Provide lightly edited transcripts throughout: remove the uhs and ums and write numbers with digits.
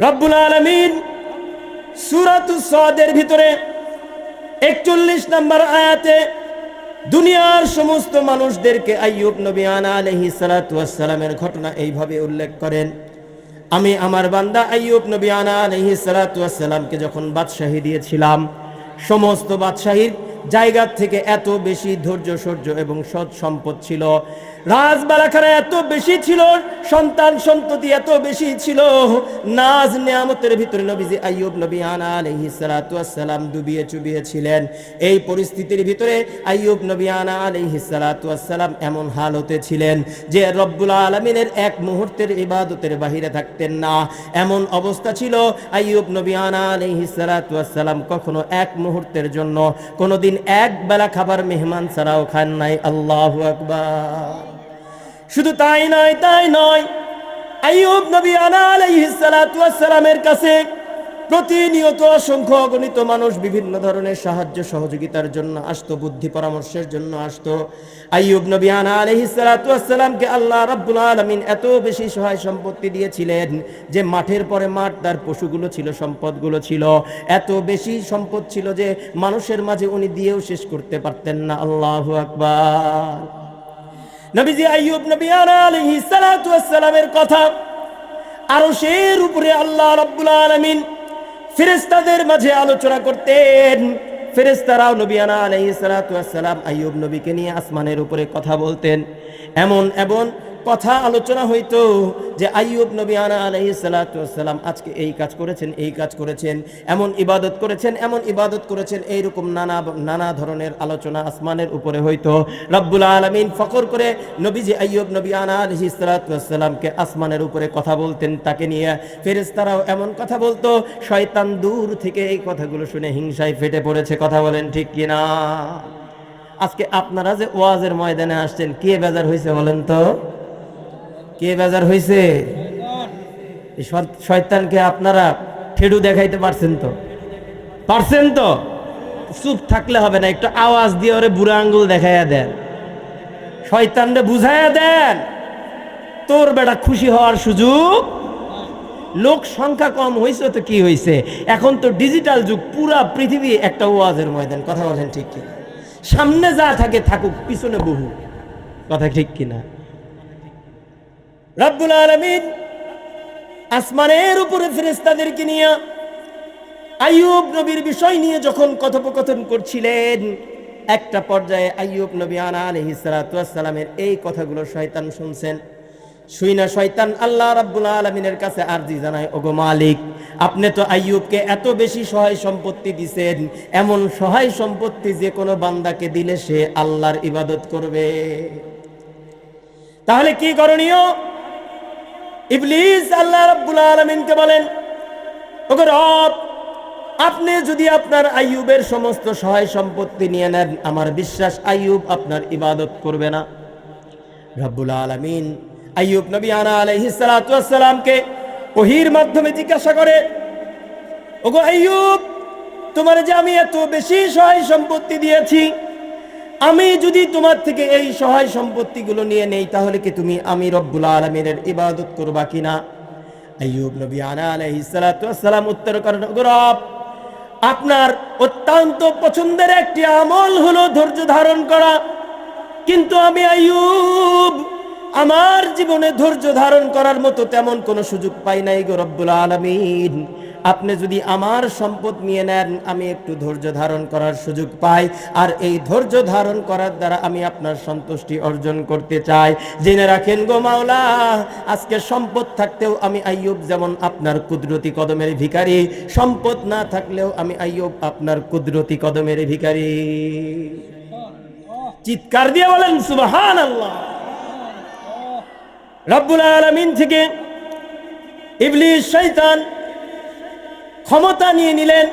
রব্বুল আলামিন সূরাতুস সাদের ভিতরে 41 নম্বর আয়াতে দুনিয়ার সমস্ত মানুষদেরকে আইয়ুব নবী আলাইহিস সালাতু ওয়াস সালামের ঘটনা এইভাবে উল্লেখ করেন, আমি আমার বান্দা আইয়ুব নবী আলাইহিস সালাতু ওয়াস সালামকে যখন বাদশাহী দিয়েছিলাম, সমস্ত বাদশাহীর জায়গা থেকে এত বেশি ধৈর্য সহ্য এবং সৎ সম্পদ ছিল, রাজবালাখানা এত বেশি ছিল, সন্তান সন্ততি এত বেশি ছিল, নাজ নিয়ামতের ভিতরে নবীজি আইয়ুব নবী আলাইহিস সালাতু ওয়াস সালাম ডুবিয়ে চুবিয়ে ছিলেন। এই পরিস্থিতির ভিতরে আইয়ুব নবী আলাইহিস সালাতু ওয়াস সালাম এমন হালতে ছিলেন যে রব্বুল আলামিনের এক মুহূর্তের ইবাদতের বাহিরে থাকতেন না। এমন অবস্থা ছিল আইয়ুব নবী আলাইহিস সালাতু ওয়াস সালাম কখনো এক মুহূর্তের জন্য কোনোদিন এক বেলা খাবার মেহমান ছাড়াও খান নাই। আল্লাহু আকবার। শুধু তাই নয়, আইয়ুব নবী আলাইহিস সালাতু ওয়াস সালামের কাছে প্রতিনিয়ত অসংখ্য অগণিত মানুষ বিভিন্ন ধরনের সাহায্য সহযোগিতার জন্য আসতো, বুদ্ধি পরামর্শের জন্য আসতো। আইয়ুব নবী আলাইহিস সালাতু ওয়াস সালামকে আল্লাহ রাব্বুল আলামিন এত বেশি সহায় সম্পত্তি দিয়েছিলেন যে মাঠের পরে মাঠ তার পশুগুলো ছিল, সম্পদগুলো ছিল, এত বেশি সম্পদ ছিল যে মানুষের মাঝে উনি দিয়েও শেষ করতে পারতেন না। আল্লাহু আকবার। নবীজি আইয়ুব নবী আলাইহিস সালাতু ওয়াস সালামের কথা আরশের উপরে আল্লাহ রাব্বুল আলামিন ফেরেশতাদের মাঝে আলোচনা করতেন। ফেরেশতারাও নবী আলাইহিস সালাতু ওয়াস সালাম আইয়ুব নবীকে নিয়ে আসমানের উপরে কথা বলতেন। এমন কথা আলোচনা হইতো যে আইয়ুব নবী আলাইহিস সালাতু ওয়াস সালাম আজকে এই কাজ করেছেন, এমন ইবাদত করেছেন, এইরকম নানা ধরনের আলোচনা আসমানের উপরে হইতো। রব্বুল আলামিন ফখর করে নবীজি আইয়ুব নবী আলাইহিস সালাতু ওয়াস সালামকে আসমানের উপরে কথা বলতেন, তাকে নিয়ে ফেরেশতারাও এমন কথা বলতো, শয়তান দূর থেকে এই কথাগুলো শুনে হিংসায় ফেটে পড়েছে। কথা বলেন ঠিক কিনা? আজকে আপনারা যে ওয়াজের ময়দানে আসছেন, কে বেজার হয়েছে বলেন তো? কে বেজার হয়েছে? শয়তানকে আপনারা ঠেডু দেখাইতে পারছেন তো? চুপ থাকলে হবে না, একটু আওয়াজ দিয়ে ওরে বুড়া আঙ্গুল দেখাইয়া দেন, শয়তানরে বুঝাইয়া দেন, তোর বেটা খুশি হওয়ার সুযোগ। লোক সংখ্যা কম হয়েছে তো কি হয়েছে, এখন তো ডিজিটাল যুগ, পুরা পৃথিবী একটা ওয়াজের ময়দান। কথা বলেন ঠিক কিনা? সামনে যা থাকে থাকুক, পিছনে বহু। কথা ঠিক কিনা? রব্বুল আলামিন আসমানের উপরে ফেরেশতাদেরকে নিয়ে আইয়ুব নবীর বিষয় নিয়ে যখন কথোপকথন করছিলেন, একটা পর্যায়ে আইয়ুব নবী আলাইহিস সালাতু ওয়াস সালামের এই কথাগুলো শয়তান শুনছেন। শুইনা শয়তান আল্লাহ রাব্বুল আলামিনের কাছে আরজি জানায়, ওগো মালিক, আপনি তো আইয়ুবকে এত বেশি সহায় সম্পত্তি দিছেন, এমন সহায় সম্পত্তি যে কোনো বান্দাকে দিলে সে আল্লাহর ইবাদত করবে, তাহলে কি করণীয়? ইবলিস আল্লাহ রাব্বুল আলামিনকে বলেন, ওগো রব, আপনি যদি আপনার আইয়ুবের সমস্ত সহায় সম্পত্তি নিয়ে নেন, আমার বিশ্বাস আইয়ুব আপনার ইবাদত করবে না। রাব্বুল আলামিন আইয়ুব নবী আলাইহিস সালাতু ওয়াস সালামকে ওহীর মাধ্যমে জিজ্ঞাসা করে, ওগো আইয়ুব, তোমার যে আমি এত বেশি সহায় সম্পত্তি দিয়েছি, আমি যদি তোমার থেকে এই সহায় সম্পত্তিগুলো নিয়ে নেই, তাহলে কি তুমি আমি রব্বুল আলামিনের ইবাদত করবা কিনা? আইয়ুব নবী আলাইহিস সালাতু ওয়াস সালাম উত্তর করেন, ওগো রব, আপনার অত্যন্ত পছন্দের একটি আমল হলো ধৈর্য ধারণ করা, কিন্তু আমি আইয়ুব আমার জীবনে ধৈর্য ধারণ করার মতো তেমন কোনো সুযোগ পাই নাই গো রব্বুল আলামিন। আপনি যদি আমার সম্পদ নিয়ে নেন, আমি একটু ধৈর্য ধারণ করার সুযোগ পাই, আর এই ধৈর্য ধারণ করার দ্বারা আমি আপনার সন্তুষ্টি অর্জন করতে চাই। জেনে রাখেন গো মাওলা, আজকে সম্পদ থাকতেও আমি আইয়ুব যেমন আপনার কুদরতি কদমের ভিখারি, সম্পদ না থাকলেও আমি আইয়ুব আপনার কুদরতি কদমের ভিখারি। চিৎকার দিয়ে বলেন সুবহানাল্লাহ। রব্বুল আলামিন থেকে ইবলিস শয়তান ক্ষমতা নিয়ে নিলেন।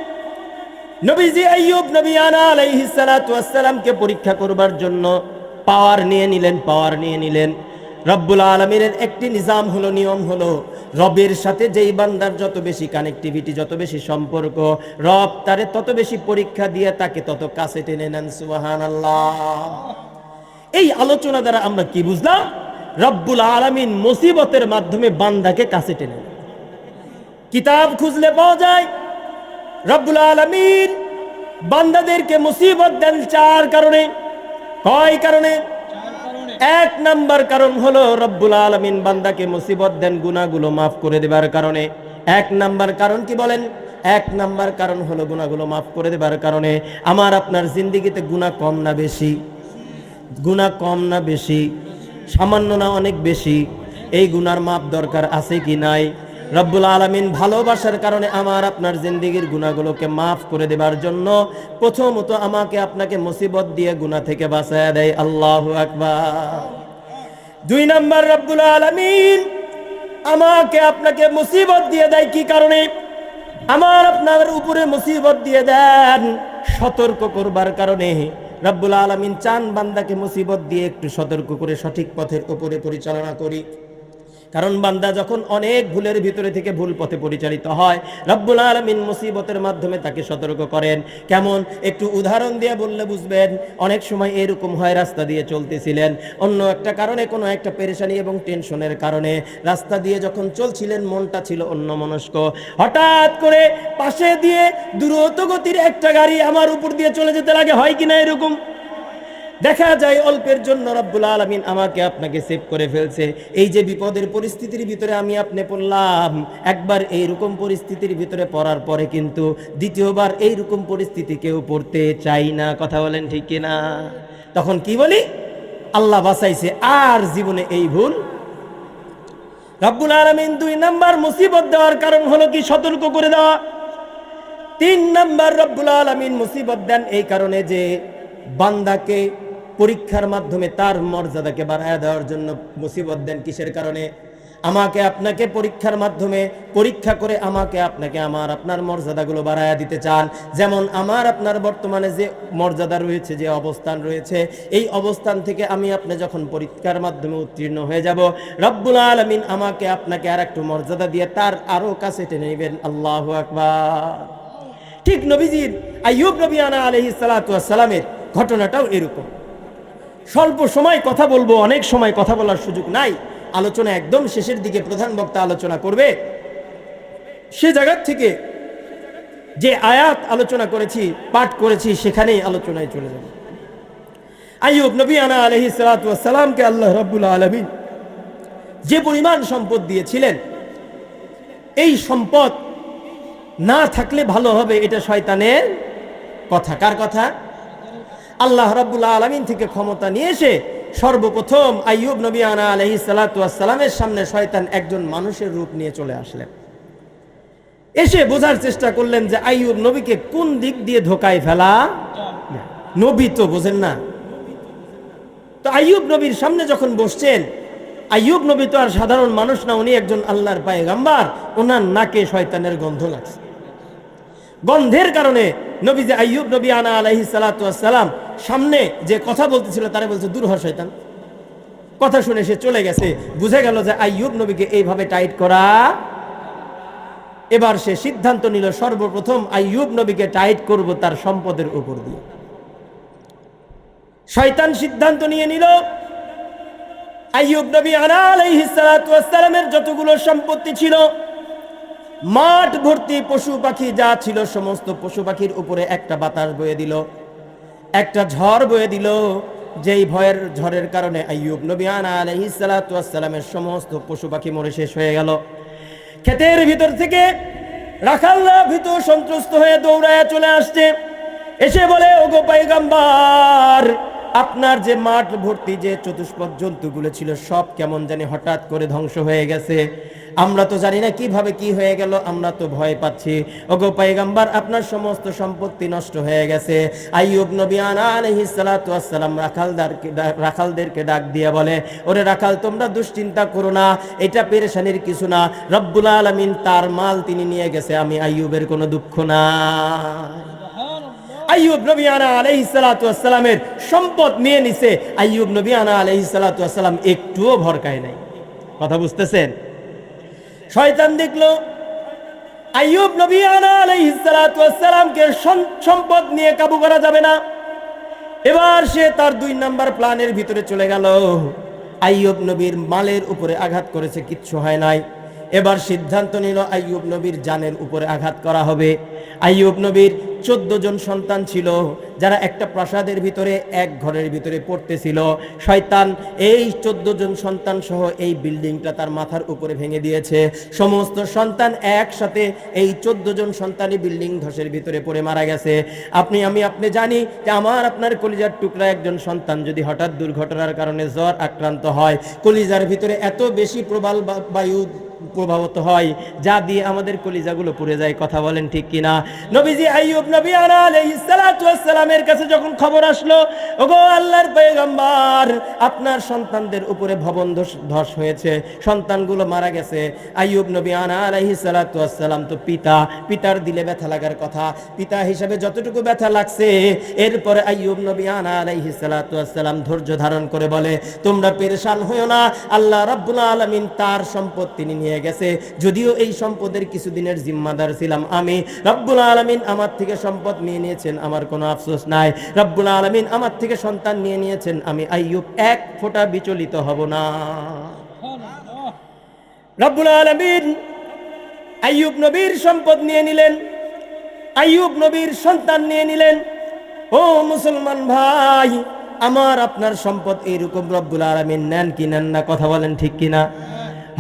নবীজি আইয়ুব নবী আলাইহিস সালাতু ওয়াস সালামকে পরীক্ষা করবার জন্য পাওয়ার নিয়ে নিলেন। রব্বুল আলামিনের একটি নিজাম হলো, নিয়ম হলো, রবের সাথে যেই বান্দার যত বেশি কানেক্টিভিটি, যত বেশি সম্পর্ক, রব তারে তত বেশি পরীক্ষা দিয়ে তাকে তত কাছে টেনে নেন। সুবহানাল্লাহ। এই আলোচনা দ্বারা আমরা কি বুঝলাম? রব্বুল আলামিন মুসিবতের মাধ্যমে বান্দাকে কাছে টেনে নেন। কিতাব খুঁজলে পাওয়া যায় রব্বুল আলামিন বান্দাদেরকে মুসিবত দেন 4 কারণে। কয় কারণে? 1 নাম্বার কারণ হলো রব্বুল আলামিন বান্দাকে মুসিবত দেন গুনাহগুলো মাফ করে দেবার কারণে। 1 নাম্বার কারণ কি বলেন? 1 নাম্বার কারণ হলো গুনাহগুলো মাফ করে দেবার কারণে। আমার আপনার জিন্দেগিতে গুনাহ কম না বেশি? গুনাহ কম না বেশি? সামান্য না অনেক বেশি? এই গুনার মাপ দরকার আছে কি নাই? রব্বুল আলামিন ভালোবাসার কারণে আমার আপনার জিন্দেগির গুনাহগুলোকে মাফ করে দেবার জন্য প্রথমত আমাকে আপনাকে মুসিবত দিয়ে গুনাহ থেকে বাঁচায় দেয়। আল্লাহু আকবার। 2 নাম্বার, রব্বুল আলামিন আমাকে আপনাকে মুসিবত দিয়ে দেয় কি কারণে? আমার আপনার উপরে মুসিবত দিয়ে দেন সতর্ক করবার কারণে। রব্বুল আলামিন চান বান্দাকে মুসিবত দিয়ে একটু সতর্ক করে সঠিক পথের উপরে পরিচালনা করি। কারণ বান্দা যখন অনেক ভুলের ভিতরে থেকে ভুল পথে পরিচালিত হয়, রব্বুল আলামিন মুসিবতের মাধ্যমে তাকে সতর্ক করেন। কেমন? একটু উদাহরণ দিয়ে বললে বুঝবেন। অনেক সময় এরকম হয়, রাস্তা দিয়ে চলতেছিলেন, অন্য একটা কারণে কোনো একটা পেরেশানি এবং টেনশনের কারণে রাস্তা দিয়ে যখন চলছিলেন মনটা ছিল অন্যমনস্ক। হঠাৎ করে পাশে দিয়ে দ্রুত গতির একটা গাড়ি আমার উপর দিয়ে চলে যেতে লাগে, হয় কিনা এরকম? দেখা যায় অল্পের জন্য রব্বুল আলামিন আমাকে আপনাকে সেভ করে ফেলছে। এই যে বিপদের পরিস্থিতির ভিতরে আমি আপনি পড়লাম, একবার এইরকম পরিস্থিতির ভিতরে পড়ার পরে কিন্তু দ্বিতীয়বার এইরকম পরিস্থিতি কেউ পড়তে চাই না। কথা বলেন ঠিক কিনা? তখন কি বলি? আল্লাহ বাঁচাইছে, আর জীবনে এই ভুল। রব্বুল আলামিন 2 নাম্বার মুসিবত দেওয়ার কারণ হলো কি? সতর্ক করে দেওয়া। 3 নাম্বার, রব্বুল আলামিন মুসিবত দেন এই কারণে যে বান্দাকে পরীক্ষার মাধ্যমে তার মর্যাদাকে বাড়ায় দেওয়ার জন্য মুসিবত দেন। কিসের কারণে? আমাকে আপনাকে পরীক্ষার মাধ্যমে পরীক্ষা করে আমাকে আপনাকে আমার আপনার মর্যাদাগুলো বাড়ায় দিতে চান। যেমন আমার আপনার বর্তমানে যে মর্যাদা রয়েছে, যে অবস্থান রয়েছে, এই অবস্থান থেকে আমি আপনি যখন পরীক্ষার মাধ্যমে উত্তীর্ণ হয়ে যাব, রব্বুল আলামিন আমাকে আপনাকে আর একটু মর্যাদা দিয়ে তার আরো কাছে টেনে নেবেন। আল্লাহু আকবার। ঠিক নবীজির আইয়ুব নবী আলাইহিস সালাতু ওয়াস সালামের ঘটনাটাও এরকম। স্বল্প সময় কথা বলবো, অনেক সময় কথা বলার সুযোগ নাই। আলোচনা একদম শেষের দিকে প্রধান বক্তা আলোচনা করবে। সে জায়গা থেকে যে আয়াত আলোচনা করেছি, পাঠ করেছি, সেখানেই আলোচনায় চলে যাব। আইয়ুব নবী আলাইহিস সালাতু ওয়াস সালামকে আল্লাহ রাব্বুল আলামিন যে পরিমাণ সম্পদ দিয়েছিলেন, এই সম্পদ না থাকলে ভালো হবে, এটা শয়তানের কথা। কার কথা? আল্লাহ রাব্বুল আলামিন থেকে ক্ষমতা নিয়ে এসে সর্বপ্রথম আইয়ুব নবী আলাইহিস সালাতু ওয়াস সালামের সামনে শয়তান একজন মানুষের রূপ নিয়ে চলে আসলেন। এসে বোঝার চেষ্টা করলেন যে আইয়ুব নবীকে কোন দিক দিয়ে ধোকায় ফেলা। নবী তো বোঝেন না। তো আইয়ুব নবীর সামনে যখন বসছেন, আইয়ুব নবী তো আর সাধারণ মানুষ না, উনি একজন আল্লাহর পয়গম্বর। ওনার নাকে শয়তানের গন্ধ লাগছে। গন্ধের কারণে নবী যে আইয়ুব নবী আলাইহিস সালাতু ওয়াস সালাম সামনে যে কথা বলতেছিল তারে বলছে, দূর হ শয়তান। কথা শুনে সে চলে গেছে। বুঝে গেল যে আইয়ুব নবীকে এইভাবে টাইট করা। এবার সে সিদ্ধান্ত নিল সর্বপ্রথম আইয়ুব নবীকে টাইট করব তার সম্পদের উপর দিয়ে। শয়তান সিদ্ধান্ত নিয়ে নিল আইয়ুব নবী আলাইহিস সালাতু ওয়াস সালামের যতগুলো সম্পত্তি ছিল, মাঠ ভর্তি পশু পাখি যা ছিল, সমস্ত পশু পাখির উপরে একটা বাতাস বয়ে দিল, একটা ঝড় বয়ে দিল। যেই ভয়ের ঝড়ের কারণে আইয়ুব নবী আলাইহিস সালাতু ওয়াস সালামের সমস্ত পশু পাখি মরে শেষ হয়ে গেল। ক্ষেতের ভিতর থেকে রাখালরা ভীত সন্ত্রস্ত হয়ে দৌড়ায় চলে আসছে। এসে বলে, ওগো পয়গম্বর, আপনার যে মাঠ ভর্তি যে চতুষ্পদ জন্তুগুলো ছিল সব কেমন জানি হঠাৎ করে ধ্বংস হয়ে গেছে। আমরা তো জানি না কিভাবে কি হয়ে গেল, আমরা তো ভয় পাচ্ছি। ওগো পয়গম্বর, আপনার সমস্ত সম্পত্তি নষ্ট হয়ে গেছে। আইয়ুব নবী আলাইহিস সালাতু ওয়াস সালাম রাখালদেরকে ডাক দিয়ে বলে, ওরে রাখাল, তোমরা দুশ্চিন্তা করো না, এটা পেরেশানির কিছু না। রব্বুল আলামিন তার মাল তিনি নিয়ে গেছে, আমি আইয়ুবের কোনো দুঃখ না। আইয়ুব নবী আলাইহিস সালাতু ওয়াস সালামের সম্পদ নিয়ে নিছে। আইয়ুব নবী আলাইহিস সালাতু ওয়াস সালাম একটুও ভরকায় নাই। কথা বুঝতেছেন? শয়তান দেখলো আইয়ুব নবী আলাইহিস সালাতু ওয়াস সালামকে সম্পদ নিয়ে কাবু করা যাবে না। এবার সে তার 2 নাম্বার প্ল্যানের ভিতরে চলে গেল। আইয়ুব নবীর মালের উপরে আঘাত করেছে, কিচ্ছু হয় নাই। এবার সিদ্ধান্ত নিল আইয়ুব নবীর জানের উপরে আঘাত করা হবে। আইয়ুব নবীর 14 জন সন্তান ছিল, যারা একটা প্রাসাদের ভিতরে এক ঘরের ভিতরে পড়তেছিল। শয়তান এই 14 জন সন্তান সহ এই বিল্ডিংটা তার মাথার উপরে ভেঙে দিয়েছে। সমস্ত সন্তান একসাথে এই 14 জন সন্তানই বিল্ডিং ধসের ভিতরে পড়ে মারা গেছে। আপনি জানি যে আমার আপনার কলিজার টুকরা একজন সন্তান যদি হঠাৎ দুর্ঘটনার কারণে জ্বর আক্রান্ত হয়, কলিজার ভিতরে এত বেশি প্রবল বায়ু প্রভাবিত হয় যা দিয়ে আমাদের কলিজাগুলো পুড়ে যায়। কথা বলেন ঠিক কিনা? নবীজি আইয়ুব নবী আলাইহিস সালাতু ওয়াস সালামের কাছে যখন খবর আসলো, ওগো আল্লাহর পয়গম্বর, আপনার সন্তানদের উপরে ভবন ধস হয়েছে, সন্তানগুলো মারা গেছে। আইয়ুব নবী আলাইহিস সালাতু ওয়াস সালাম তো পিতার দিলে ব্যথা লাগার কথা, পিতা হিসাবে যতটুকু ব্যথা লাগছে, এরপরে আইয়ুব নবী আলাইহিস সালাতু ওয়াস সালাম ধৈর্য ধারণ করে বলে, তোমরা পেরেশান হইও না, আল্লাহ রাব্বুল আলামিন তার সম্পদ তিনি নিয়ে গেছে। যদিও এই সম্পদের কিছুদিনের জিম্মাদার ছিলাম আমি, রব্বুল আলামিন আমার থেকে সম্পদ নিয়ে নিয়েছেন, আমার কোনো আফসোস নাই। রব্বুল আলামিন আমার থেকে সন্তান নিয়ে নিয়েছেন, আমি আইয়ুব এক ফোঁটা বিচলিত হব না। রব্বুল আলামিন আইয়ুব নবীর সম্পদ নিয়ে নিলেন, আইয়ুব নবীর সন্তান নিয়ে নিলেন। ও মুসলমান ভাই, আমার আপনার সম্পদ এইরকম রব্বুল আলামিন নেন কি নেন না? কথা বলেন ঠিক কিনা?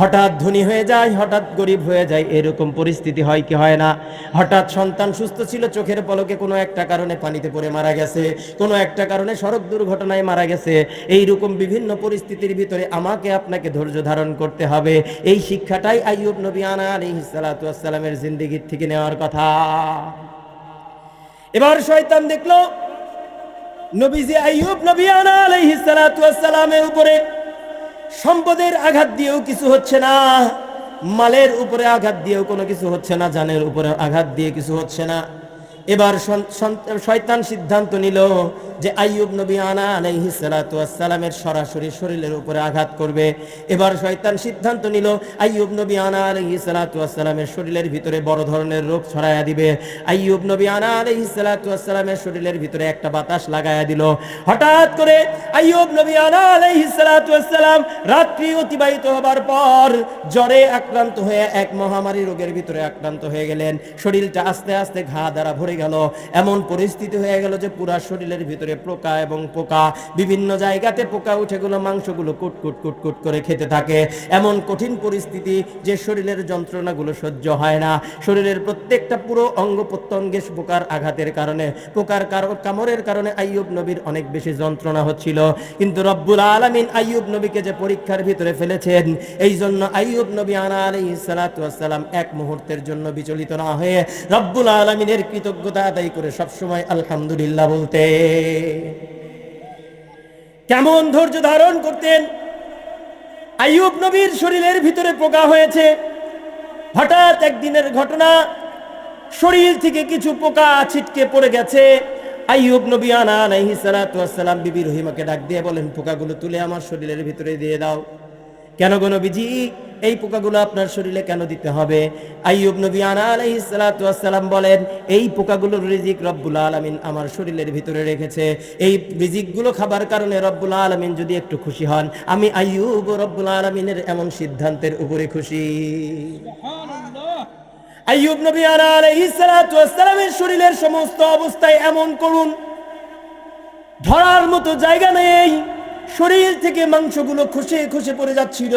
হঠাৎ ধনী হয়ে যায়, হঠাৎ গরিব হয়ে যায়, এরকম পরিস্থিতি হয় কি হয় না? হঠাৎ সন্তান সুস্থ ছিল, চোখের পলকে কোনো একটা কারণে পানিতে পড়ে মারা গেছে, কোনো একটা কারণে সড়ক দুর্ঘটনায় মারা গেছে। এইরকম বিভিন্ন পরিস্থিতির ভিতরে আমাকে আপনাকে ধৈর্য ধারণ করতে হবে। এই শিক্ষাটাই আইয়ুব নবী আলাইহিস সালাতু ওয়াস সালামের জিন্দেগির থেকে নেওয়ার কথা। এবার শয়তান দেখলো নবীজি আইয়ুব নবী আলাইহিস সালাতু ওয়াস সালামের উপরে সম্পদের আঘাত দিয়েও কিছু হচ্ছে না, মালের উপরে আঘাত দিয়েও কোনো কিছু হচ্ছে না, জানের উপরে আঘাত দিয়ে কিছু হচ্ছে না। এবার শয়তান সিদ্ধান্ত নিল যে আইয়ুব নবী আলাইহিস সালাতু ওয়াস সালামের সরাসরি শরীরের উপরে আঘাত করবে। এবার শয়তান সিদ্ধান্ত নিল আইয়ুব নবী আলাইহিস সালাতু ওয়াস সালামের শরীরের ভিতরে বড় ধরনের রোগ ছড়ায়া দিবে। আইয়ুব নবী আলাইহিস সালাতু ওয়াস সালামের শরীরের ভিতরে একটা বাতাস লাগায়া দিল। হঠাৎ করে আইয়ুব নবী আলাইহিস সালাতু ওয়াস সালাম রাত্রি অতিবাহিত হবার পর জ্বরে আক্রান্ত হয়ে এক মহামারী রোগের ভিতরে আক্রান্ত হয়ে গেলেন। শরীরটা আস্তে আস্তে ঘা দ্বারা ভরে গেল। এমন পরিস্থিতি হয়ে গেল যে পুরা শরীরের ভিতরে পোকা এবং পোকা, বিভিন্ন জায়গাতে পোকা উঠে গেল, মাংসগুলো কুটকুট কুটকুট করে খেতে থাকে। এমন কঠিন পরিস্থিতি যে শরীরের যন্ত্রণাগুলো সহ্য হয় না। শরীরের প্রত্যেকটা পুরো অঙ্গ প্রত্যঙ্গে পোকার আঘাতের কারণে, পোকার কামড়ের কারণে আইয়ুব নবীর অনেক বেশি যন্ত্রণা হচ্ছিল। কিন্তু রব্বুল আলামিন আইয়ুব নবীকে যে পরীক্ষার ভিতরে ফেলেছেন, এই জন্য আইয়ুব নবী আলাইহিস সালাতু ওয়াস সালাম এক মুহূর্তের জন্য বিচলিত না হয়ে রব্বুল আলামিনের কৃতজ্ঞতা আদায় করে সবসময় আলহামদুলিল্লাহ বলতে। কেমন ধৈর্য ধারণ করতেন! আইয়ুব নবীর শরীরের ভিতরে পোকা হয়েছে। হঠাৎ একদিনের ঘটনা, শরীর থেকে কিছু পোকা ছিটকে পড়ে গেছে। আইয়ুব নবী আলাইহিস সালাতু ওয়াস সালাম বিবি রহিমাকে ডাক দিয়ে বলেন, পোকাগুলো তুলে আমার শরীরের ভিতরে দিয়ে দাও। কেন গো নবীজি, এই পোকাগুলো আপনার শরীরে কেন দিতে হবে? আইয়ুব নবী আলাইহিস সালাতু ওয়াস সালাম বলেন, এই পোকাগুলোর রিজিক রব্বুল আলামিন আমার শরীরের ভিতরে রেখেছে। এই রিজিকগুলো খাবার কারণে রব্বুল আলামিন যদি একটু খুশি হন, আমি আইয়ুব রব্বুল আলামিনের এমন সিদ্ধান্তের উপরে খুশি। সুবহানাল্লাহ। আইয়ুব নবী আলাইহিস সালাতু ওয়াস সালামের শরীরের সমস্ত অবস্থায় এমন করুন, ধরার মতো জায়গা নেই। শরীর থেকে মাংসগুলো খসে খসে পড়ে যাচ্ছিল।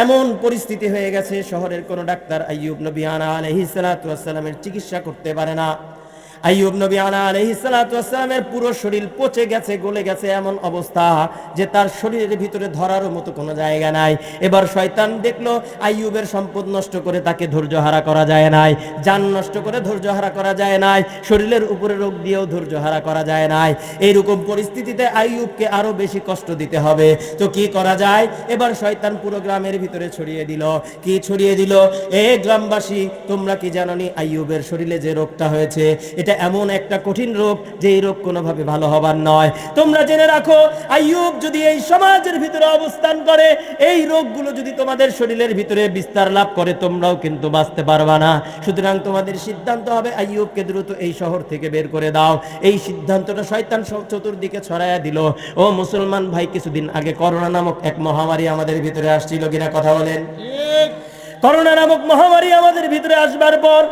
এমন পরিস্থিতি হয়ে গেছে, শহরের কোন ডাক্তার আইয়ুব নবী আলাইহিস সালাতু ওয়াস সালামের চিকিৎসা করতে পারে না। আইয়ুব নবী আলাইহিস সালাতু ওয়াস সালামের পুরো শরীর পচে গেছে, গলে গেছে, এমন অবস্থা যে তার শরীরের ভিতরে ধরার মতো কোনো জায়গা নাই। এবার শয়তান দেখলো আইয়ুবের সম্পদ নষ্ট করে তাকে ধৈর্যহারা করা যায় নাই, জান নষ্ট করে ধৈর্যহারা করা যায় নাই, শরীরের উপরে রোগ দিয়েও ধৈর্যহারা করা যায় নাই। এইরকম পরিস্থিতিতে আইয়ুবকে আরো বেশি কষ্ট দিতে হবে। তো কি করা যায়? এবার শয়তান পুরো গ্রামের ভিতরে ছড়িয়ে দিল। কি ছড়িয়ে দিল? এ গ্রামবাসী, তোমরা কি জানোনি আইয়ুবের শরীরে যে রোগটা হয়েছে, এটা এমন একটা কঠিন রোগ যে এই রোগ কোনোভাবে ভালো হবার নয়। তোমরা জেনে রাখো, আইয়ুব যদি এই সমাজের ভিতরে অবস্থান করে, এই রোগগুলো যদি তোমাদের শরীরের ভিতরে বিস্তার লাভ করে, তোমরাও কিন্তু বাঁচতে পারবা না। সুতরাং তোমাদের সিদ্ধান্ত হবে আইয়ুবকে দ্রুত এই শহর থেকে বের করে দাও। এই সিদ্ধান্তটা শয়তান চতুর্দিকে ছড়াইয়া দিল। ও মুসলমান ভাই, কিছুদিন আগে করোনা নামক এক মহামারী আমাদের ভিতরে আসছিল কিনা? কথা বলেন। করোনা নামক মহামারী আমাদের ভিতরে আসবার পর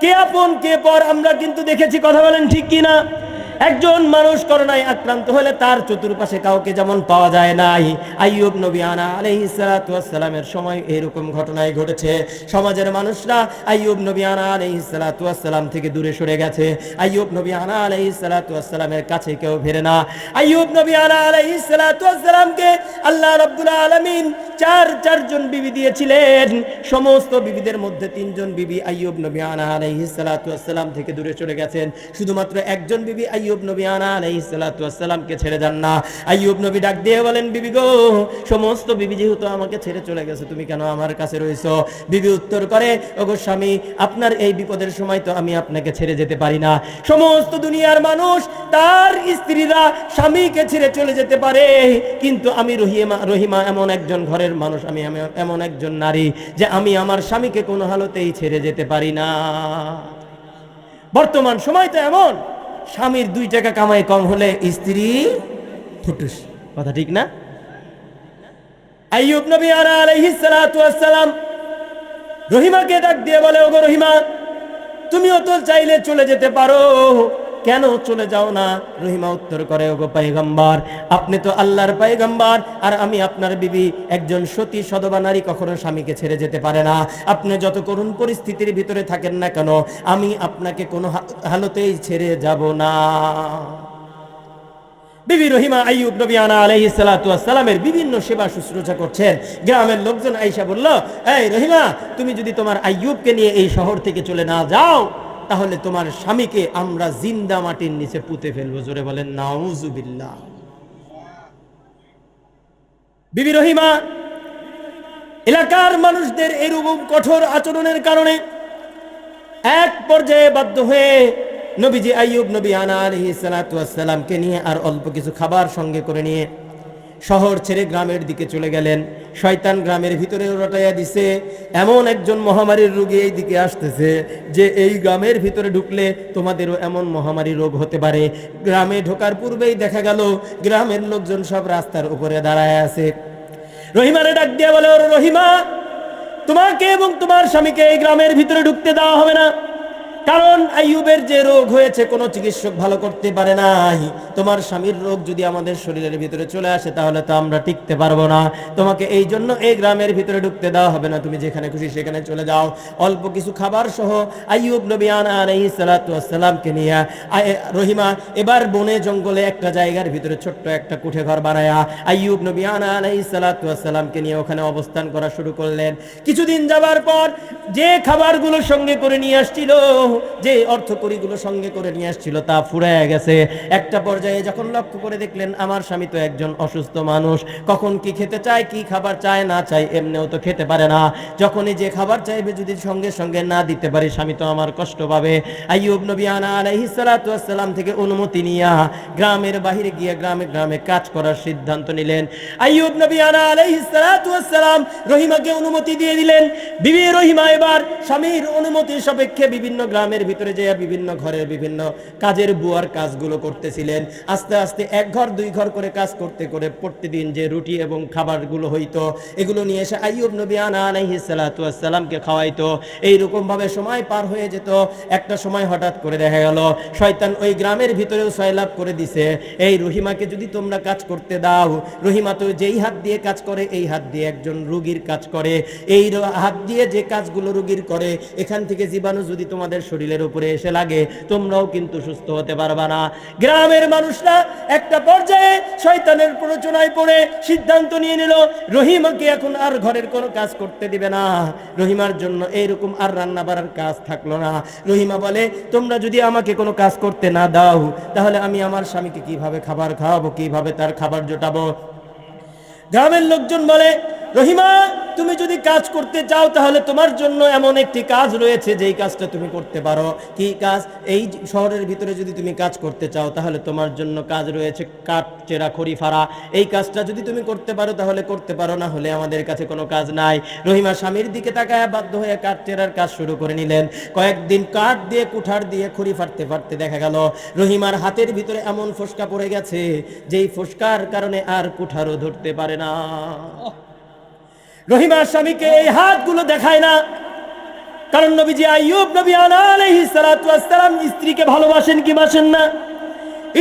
কে আপন কে পর আমরা কিন্তু দেখেছি, কথা বলেন ঠিক কিনা? একজন মানুষ করোনায় আক্রান্ত হলে তার চতুর্পাশে কাউকে যেমন পাওয়া যায় নাই, আইয়ুব নবী আলাইহিস সালাতু ওয়াস সালামের সময় এরকম ঘটনাই ঘটেছে। সমাজের মানুষরা আইয়ুব নবী আলাইহিস সালাতু ওয়াস সালাম থেকে দূরে সরে গেছে। আইয়ুব নবী আলাইহিস সালাতু ওয়াস সালামের কাছে কেউ ফেরে না। আইয়ুব নবী আলাইহিস সালাতু ওয়াস সালামকে আল্লাহ রাব্বুল আলামিন চারজন বিবি দিয়েছিলেন। সমস্ত বিবিদের মধ্যে 3 জন বিবি আইয়ুব নবী আলাইহিস সালাতু ওয়াস সালাম থেকে দূরে চলে গেছেন। শুধুমাত্র একজন বিবি আইয়ুব নবী আলাইহিস সালাতু ওয়াস সালামকে ছেড়ে যান না। আইয়ুব নবী ডাক দিয়ে বলেন, বিবি গো, সমস্ত বিবি যেহেতু আমাকে ছেড়ে চলে গেছে, তুমি কেন আমার কাছে রইছো? বিবি উত্তর করে, ওগো স্বামী, আপনার এই বিপদের সময় তো আমি আপনাকে ছেড়ে যেতে পারি না। সমস্ত দুনিয়ার মানুষ তার স্ত্রীরা স্বামীকে ছেড়ে চলে যেতে পারে, কিন্তু আমি রহিমা এমন একজন ঘরের মানুষ, আমি এমন একজন নারী যে আমি আমার স্বামীকে কোনো হালতেই ছেড়ে যেতে পারি না। বর্তমান সময় তো এমন, স্বামীর 2 টাকা কামাই কম হলে স্ত্রী ফুটুস, কথা ঠিক না? আইয়ুব নবী আলাইহিস সালাতু ওয়াস সালাম রহিমাকে ডাক দিয়ে বলে, ওগো রহিমা, তুমিও তো চাইলে চলে যেতে পারো, কেন চলে যাও না? রহিমা উত্তর করে, ওগো পয়গম্বর, আপনি তো আল্লাহর পয়গম্বর, আর আমি আপনার বিবি, একজন সতী সদবা নারী কখনো স্বামীকে ছেড়ে যেতে পারে না। আপনি যত করুণ পরিস্থিতির ভিতরে থাকেন না কেন, আমি আপনাকে কোনো হালতেই ছেড়ে যাব না। বিবি রহিমা আইয়ুব নবী আলাইহিস সালাতু ওয়াস সালামের বিভিন্ন সেবা শুশ্রূষা করছেন। গ্রামের লোকজন আয়েশা বলল, এই রহিমা, তুমি যদি তোমার আইয়ুবকে নিয়ে এই শহর থেকে চলে না যাও, তাহলে তোমার স্বামীকে আমরা জিন্দা মাটির নিচে পুঁতে ফেলবো। জোরে বলেন নাউজুবিল্লাহ। বিবি রহিমা এলাকার মানুষদের এরকম কঠোর আচরণের কারণে এক পর্যায়ে বাধ্য হয়ে নবীজি আইয়ুব নবী আলাইহিস সালাতু ওয়াস সালামকে নিয়ে আর অল্প কিছু খাবার সঙ্গে করে নিয়ে শহর ছেড়ে গ্রামের দিকে চলে গেলেন। শয়তান গ্রামের ভিতরে রটাইয়া দিছে, এমন একজন মহামারীর রোগী এই দিকে আসতেছে যে এই গ্রামের ভিতরে ঢুকলে তোমাদেরও এমন মহামারী রোগ হতে পারে। গ্রামে ঢোকার পূর্বেই দেখা গেল গ্রামের লোকজন সব রাস্তার উপরে দাঁড়ায় আছে। রহিমারে ডাক দিয়ে বলে, ওরে রহিমা, তোমাকে এবং তোমার স্বামীকে এই গ্রামের ভিতরে ঢুকতে দেওয়া হবে না, কারণ আইয়ুবের যে রোগ হয়েছে কোনো চিকিৎসক ভালো করতে পারে নাই। তোমার স্বামীর রোগ যদি আমাদের শরীরের ভিতরে চলে আসে তাহলে তো আমরা টিকতে পারবো না। তোমাকে এই জন্য এই গ্রামের ভিতরে ঢুকতে দেওয়া হবে না, তুমি যেখানে খুশি সেখানে চলে যাও। অল্প কিছু খাবার সহ আইয়ুব নবী আলাইহিস সালাতু ওয়াস সালামকে নিয়ে রহিমা এবার বনে জঙ্গলে একটা জায়গার ভিতরে ছোট্ট একটা কুঠে ঘর বানায়া আইয়ুব নবী আলাইহিস সালাতু ওয়াস সালামকে নিয়ে ওখানে অবস্থান করা শুরু করলেন। কিছুদিন যাবার পর যে খাবারগুলো সঙ্গে করে নিয়ে আসছিল, যে অর্থকড়িগুলো সঙ্গে করে নিয়ে আসছিল, তা ফুরায় গেছে। একটা পর্যায়ে যখন লক্ষ্য করে দেখলেন আমার স্বামী তো একজন অসুস্থ মানুষ, কখন কি খেতে চায়, কি খাবার চায় না চায় এমনিও তো খেতে পারে না। যখনই যে খাবার চাইবে যদি সঙ্গে সঙ্গে না দিতে পারি, স্বামী তো আমার কষ্ট পাবে। আইয়ুব নবী আলাইহিস সালাতু ওয়াস সালাম থেকে অনুমতি নিয়া গ্রামের বাহিরে গিয়ে গ্রামে গ্রামে কাজ করার সিদ্ধান্ত নিলেন। আইয়ুব নবী আলাইহিস সালাতু ওয়াস সালাম রহিমাকে অনুমতি দিয়ে দিলেন। বিবি রহিমা এবার স্বামীর অনুমতি সাপেক্ষে বিভিন্ন গ্রামের ভিতরে যে বিভিন্ন ঘরের বিভিন্ন কাজের বুয়ার কাজগুলো করতেছিলেন। আস্তে আস্তে 1 ঘর 2 ঘর করে কাজ করতে করে প্রতিদিন যে রুটি এবং খাবারগুলো হইতো এগুলো নিয়ে এসে আইয়ুব নবী আলাইহিস সালাতু ওয়াস সালামকে খাওয়াইতো। এইরকম ভাবে সময় পার হয়ে যেত। একটা সময় হঠাৎ করে দেখা গেল শয়তান ওই গ্রামের ভিতরেও সয়লাভ করে দিছে, এই রহিমাকে যদি তোমরা কাজ করতে দাও, রহিমা তো যেই হাত দিয়ে কাজ করে এই হাত দিয়ে একজন রোগীর কাজ করে, এই হাত দিয়ে যে কাজগুলো রোগীর করে, এখান থেকে জীবাণু যদি তোমাদের শরীরের উপরে এসে লাগে তোমরাও কিন্তু সুস্থ হতে পারবা না। গ্রামের মানুষরা একটা পর্যায়ে শয়তানের প্ররোচনায় পড়ে সিদ্ধান্ত নিয়ে নিল রহিমাকে এখন আর ঘরের কোনো কাজ করতে দিবে না। রহিমার জন্য এইরকম আর রান্না বাড়ার কাজ থাকলো না। রহিমা বলে, তোমরা যদি আমাকে কোনো কাজ করতে না দাও তাহলে আমি আমার স্বামীকে কিভাবে খাবার খাওয়াবো, কিভাবে তার খাবার জোটাবো? গ্রামের লোকজন বলে, রহিমা, তুমি যদি কাজ করতে চাও তাহলে তোমার জন্য এমন একটি কাজ রয়েছে যেই কাজটা তুমি করতে পারো। কি কাজ? এই শহরের ভিতরে যদি তুমি কাজ করতে চাও তাহলে তোমার জন্য কাজ রয়েছে কাঠ চেরা, খড়ি ফাড়া। এই কাজটা যদি তুমি করতে পারো তাহলে করতে পারো, না হলে আমাদের কাছে কোনো কাজ নাই। রহিমা স্বামীর দিকে তাকায় বাধ্য হয়ে কাঠ চেরার কাজ শুরু করে নিলেন। কয়েকদিন কাঠ দিয়ে কুঠার দিয়ে খড়ি ফাড়তে ফাড়তে দেখা গেল রহিমার হাতের ভিতরে এমন ফোসকা পড়ে গেছে যেই ফোসকার কারণে আর কুঠারও ধরতে পারে না। রহিমার স্বামীকে এই হাতগুলো দেখায় না, কারণ নবীজি আইয়ুব নবী আলাইহিস সালাতু ওয়াস সালাম স্ত্রীকে ভালোবাসেন কি বাসেন না?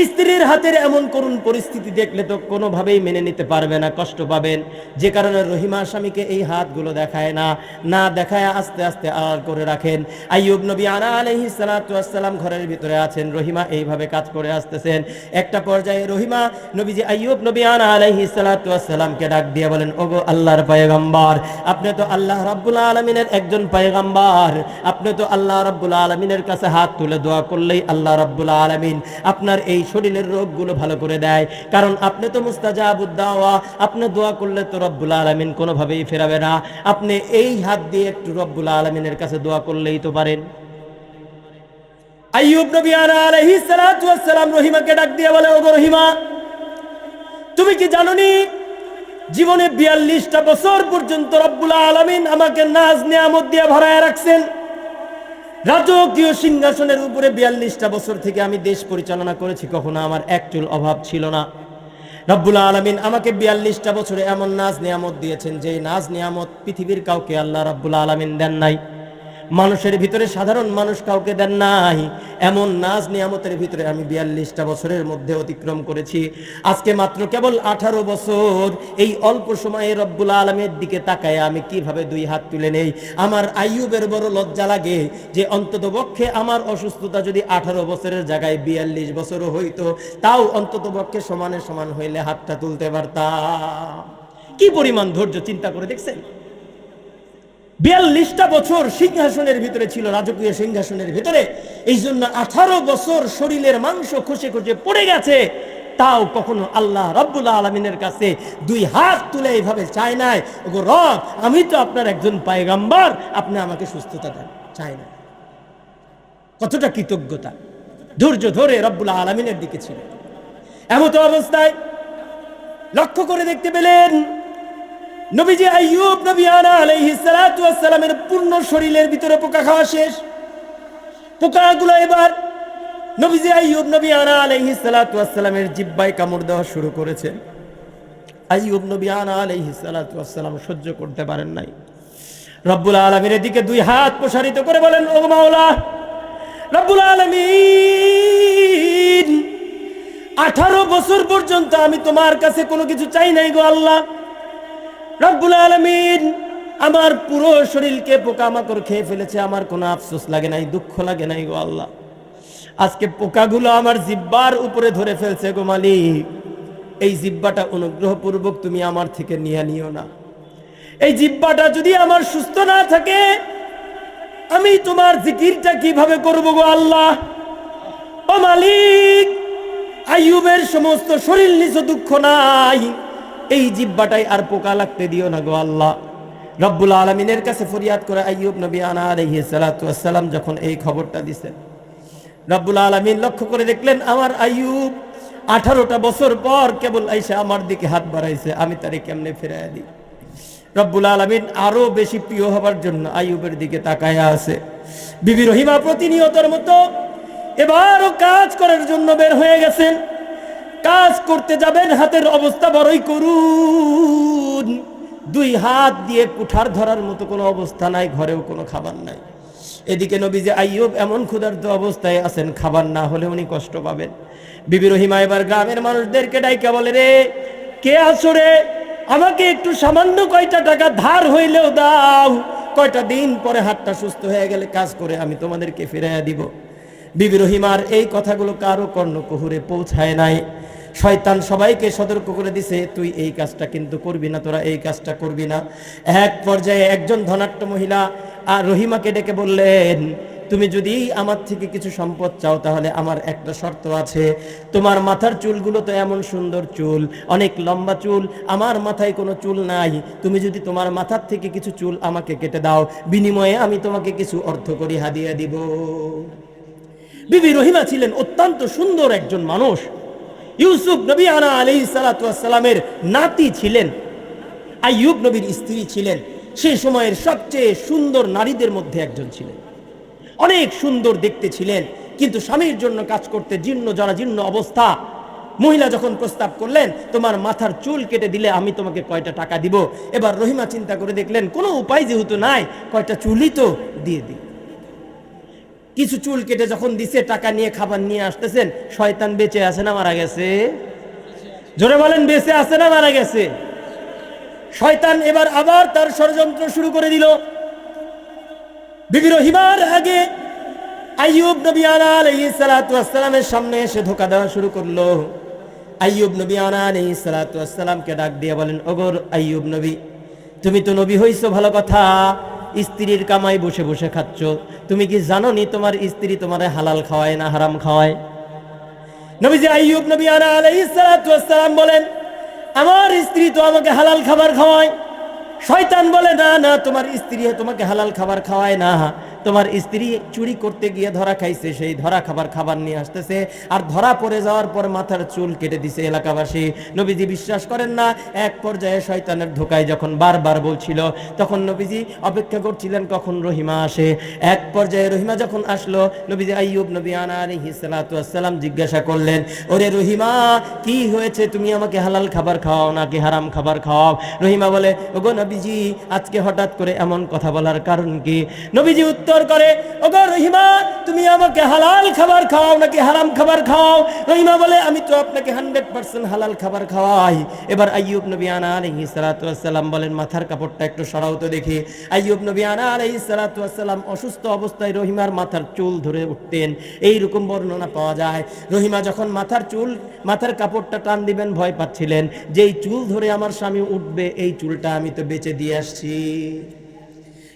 স্ত্রীর হাতের এমন করুণ পরিস্থিতি দেখলে তো কোনোভাবেই মেনে নিতে পারবে না, কষ্ট পাবেন। যে কারণে রহিমা স্বামীকে এই হাতগুলো দেখায় না, না দেখায় আস্তে আস্তে আড়াল করে রাখেন। আইয়ুব নবী আলাইহিস সালাতু ওয়াস সালাম ঘরের ভিতরে আছেন, রহিমা এইভাবে কাজ করে আসতেছেন। একটা পর্যায়ে রহিমা নবীজি আইয়ুব নবী আলাইহিস সালাতু ওয়াস সালামকে ডাক দিয়ে বলেন, ওগো আল্লাহর পয়গম্বর, আপনি তো আল্লাহ রাব্বুল আলামিনের একজন পয়গম্বর, আপনি তো আল্লাহ রাব্বুল আলামিনের কাছে হাত তুলে দোয়া করলেই আল্লাহ রাব্বুল আলামিন আপনার এই শরীরের রোগগুলো ভালো করে দেয়, কারণ আপনি তো মুস্তাজাবুদ দাওয়া, আপনি দোয়া করলে তো রব্বুল আলামিন কোনোভাবেই ফেরাবে না। আপনি এই হাত দিয়ে একটু রব্বুল আলামিনের কাছে দোয়া করলেই তো পারেন। আইয়ুব নবী আলাইহিস সালাতু ওয়াস সালাম রহিমাকে ডাক দিয়ে বলে, ওগো রহিমা, তুমি কি জানোনি জীবনে 42টা বছর পর্যন্ত রব্বুল আলামিন আমাকে নাজ নিয়ামত দিয়ে ভরায় রাখছেন। রাজকীয় সিংহাসনের উপরে 42টা বছর থেকে আমি দেশ পরিচালনা করেছি, কখনো আমার এক চুল অভাব ছিল না। রব্বুল আলামিন আমাকে 42টা বছরে এমন নাজ নিয়ামত দিয়েছেন যে নাজ নিয়ামত পৃথিবীর কাউকে আল্লাহ রব্বুল আলামিন দেন নাই, মানুষের ভিতরে সাধারণ মানুষ কাউকে দেন নাই। এমন নাজ নিয়ামতের ভিতরে আমি 42টা বছরের মধ্যে অতিক্রম করেছি। আজকে মাত্র কেবল 18 বছর, এই অল্প সময়ে রব্বুল আলামিনের দিকে তাকায় আমি কিভাবে দুই হাত তুলে নেই। আমার আইয়ুবের বড় লজ্জা লাগে যে অন্তত পক্ষে আমার অসুস্থতা যদি 18 বছরের জায়গায় 42 বছরও হইতো, তাও অন্তত পক্ষে সমানে সমান হইলে হাতটা তুলতে পারতাম। কি পরিমাণ ধৈর্য চিন্তা করে দেখছেন? 42টা বছর সিংহাসনের ভিতরে ছিল, রাজকীয় সিংহাসনের ভিতরে, এই জন্য 18 বছর শরীরের মাংস খসে খসে পড়ে গেছে, তাও কখনো আল্লাহ রাব্বুল আলামিনের কাছে দুই হাত তুলে এইভাবে চায় নাই, ওগো রব, আমি তো আপনার একজন পয়গম্বর, আপনি আমাকে সুস্থতা দেন, চায় না। কতটা কৃতজ্ঞতা, ধৈর্য ধরে রব্বুল আলামিনের দিকে ছিল। এমত অবস্থায় লক্ষ্য করে দেখতে পেলেন নবীজি আইয়ুব নবী আলাইহিস সালাতু ওয়াস সালামের পূর্ণ শরীরের ভিতরে পোকা খাওয়া শেষ। পোকাগুলো এবার নবীজি আইয়ুব নবী আলাইহিস সালাতু ওয়াস সালামের জিহ্বায় কামড় দেওয়া শুরু করেছে। আইয়ুব নবী আলাইহিস সালাতু ওয়াস সালাম সহ্য করতে পারেন নাই, রব্বুল আলামিনের দিকে দুই হাত প্রসারিত করে বলেন, ও মাওলা রব্বুল আলামিন, 18 বছর পর্যন্ত আমি তোমার কাছে কোনো কিছু চাই নাই গো আল্লাহ। রব্বুল আলামিন আমার পুরো শরীরকে পোকামাকড় খেয়ে ফেলেছে, আমার কোনো আফসোস লাগে নাই, দুঃখ লাগে নাই গো আল্লাহ। আজকে পোকাগুলো আমার জিহ্বার উপরে ধরে ফেলছে গো মালিক, এই জিহ্বাটা অনুগ্রহপূর্বক তুমি আমার থেকে নিয়ে নিও না। এই জিহ্বাটা যদি আমার সুস্থ না থাকে, আমি তোমার জিকিরটা কিভাবে করব গো আল্লাহ? ও মালিক, আইয়ুবের সমস্ত শরীর নিচে দুঃখ নাই, এই জিহ্বাটাই আর পোকা লাগতে দিও না গো আল্লাহ। রব্বুল আলামিনের কাছে ফরিয়াদ করে আইয়ুব নবী আলাইহিস সালাতু ওয়াস সালাম যখন এই খবরটা দিছেন, রব্বুল আলামিন লক্ষ্য করে দেখলেন আমার আইয়ুব 18টা বছর পর কেবল আইসা আমার দিকে হাত বাড়াইছে, আমি তারে কেমনে ফিরাইয়া দিই। রব্বুল আলামিন আরো বেশি প্রিয় হবার জন্য আইয়ুবের দিকে তাকায়া আছে। বিবি রহিমা প্রতিনিয়তর মতো এবারও কাজ করার জন্য বের হয়ে গেছেন। কাজ করতে যাবেন, হাতের অবস্থা বড়ই করুন, দুই হাত দিয়ে কুঠার ধরার মতো কোনো অবস্থা নাই, ঘরেও কোনো খাবার নাই। এদিকে নবীজি আইয়ুব এমন ক্ষুধার্ত অবস্থায় আছেন, খাবার না হলে উনি কষ্ট পাবেন। বিবি রহিমা এবার গ্রামের মানুষদেরকে ডাইকা বলে, রে কে আছো রে, আমাকে একটু সামান্য কয়টা টাকা ধার হইলেও দাও, কয়টা দিন পরে হাতটা সুস্থ হয়ে গেলে কাজ করে আমি তোমাদেরকে ফিরাইয়া দিব। বিবি রহিমার এই কথাগুলো কারো কর্ণকুহুরে পৌঁছায় নাই। শয়তান সবাইকে সতর্ক করে দিছে, তুই এই কাজটা কিন্তু করবি না, তোরা এই কাজটা করবি না। এক পর্যায়ে একজন ধনাঢ্য মহিলা আর রহিমাকে ডেকে বললেন, তুমি যদি আমার থেকে কিছু সম্পদ চাও তাহলে আমার একটা শর্ত আছে। তোমার মাথার চুলগুলো তো এমন সুন্দর চুল, অনেক লম্বা চুল, আমার মাথায় কোনো চুল নাই। তুমি যদি তোমার মাথার থেকে কিছু চুল আমাকে কেটে দাও, বিনিময়ে আমি তোমাকে কিছু অর্থকড়ি হাদিয়া দিব। বিবি রহিমা ছিলেন অত্যন্ত সুন্দর একজন মানুষ। ইউসুফ নবী আলাইহিস সালাতু ওয়াস সালামের নাতি ছিলেন, আইয়ুব নবীর স্ত্রী ছিলেন, সেই সময়ের সবচেয়ে সুন্দর নারীদের মধ্যে একজন ছিলেন। অনেক সুন্দর দেখতে ছিলেন, কিন্তু স্বামীর জন্য কাজ করতে জীর্ণ জরাজীর্ণ অবস্থা, মহিলা যখন প্রস্তাব করলেন তোমার মাথার চুল কেটে দিলে আমি তোমাকে কয়টা টাকা দিব। এবার রহিমা চিন্তা করে দেখলেন কোনো উপায় যেহেতু নাই, কয়টা চুলই তো দিয়ে দিই। কিছু চুল কেটে যখন দিছে, টাকা নিয়ে খাবার নিয়ে আসতেছেন, শয়তান বেঁচে আছে না মারা গেছে? জোরে বলেন, বেঁচে আছে না মারা গেছে? শয়তান এবার আবার তার ষড়যন্ত্র শুরু করে দিল। বিবি রহিমার আগে আইয়ুব নবী আলাইহিস সালাতু ওয়াস সালামের সামনে এসে ধোঁকা দেওয়া শুরু করলো। আইয়ুব নবী আলাইহিস সালাতু ওয়াস সালামকে ডাক দিয়ে বলেন, ওগো আইয়ুব নবী, তুমি তো নবী হইছো ভালো কথা, স্ত্রীর কামাই বসে বসে খাচ্ছ, তুমি কি জানো নি তোমার স্ত্রী তোমারে হালাল খাওয়ায় না হারাম খাওয়ায়? নবীজি আইয়ুব নবী আলাইহিস সালাতু ওয়াস সালাম বলেন, আমার স্ত্রী তো আমাকে হালাল খাবার খাওয়ায়। শয়তান বলে, না না, তোমার স্ত্রী তোমাকে হালাল খাবার খাওয়ায় না, তোমার স্ত্রী চুরি করতে গিয়ে ধরা খাইছে, সেই ধরা খাবার নিয়ে আসতেছে, আর ধরা পড়ে যাওয়ার পর মাথার চুল কেটে দিছে এলাকাবাসী। নবীজি বিশ্বাস করেন না। এক পর্যায়ে শয়তানের ধোকায় যখন বারবার বলছিল, তখন নবীজি অপেক্ষা করছিলেন কখন রহিমা আসে। এক পর্যায়ে রহিমা যখন আসলো, নবীজি আইয়ুব নবী আলাইহিস সালাতু ওয়াস সালাম জিজ্ঞাসা করলেন, ওরে রহিমা, কি হয়েছে? তুমি আমাকে হালাল খাবার খাওয়াও নাকি হারাম খাবার খাওয়াও? রহিমা বলে, ওগো নবীজি, আজকে হঠাৎ করে এমন কথা বলার কারণ কি? নবীজি উত্তর করে, ওগো রহিমা, তুমি আমাকে হালাল খাবার খাওয়াও নাকি হারাম খাবার খাওয়াও? রহিমা বলে, আমি তো আপনাকে 100% হালাল খাবার খাওয়াই। এবার আইয়ুব নবী আলাইহিস সালাতু ওয়াস সালাম বলেন, মাথার কাপড়টা একটু সরাও তো দেখি। আইয়ুব নবী আলাইহিস সালাতু ওয়াস সালাম অসুস্থ অবস্থায় রহিমার মাথার চুল ধরে উঠতেন, এইরকম বর্ণনা পাওয়া যায়। রহিমা যখন মাথার কাপড়টা টান দিবেন ভয় পাচ্ছিলেন, যেই চুল ধরে আমার স্বামী উঠবে, এই চুলটা আমি তো বেঁচে দিয়ে আসছি।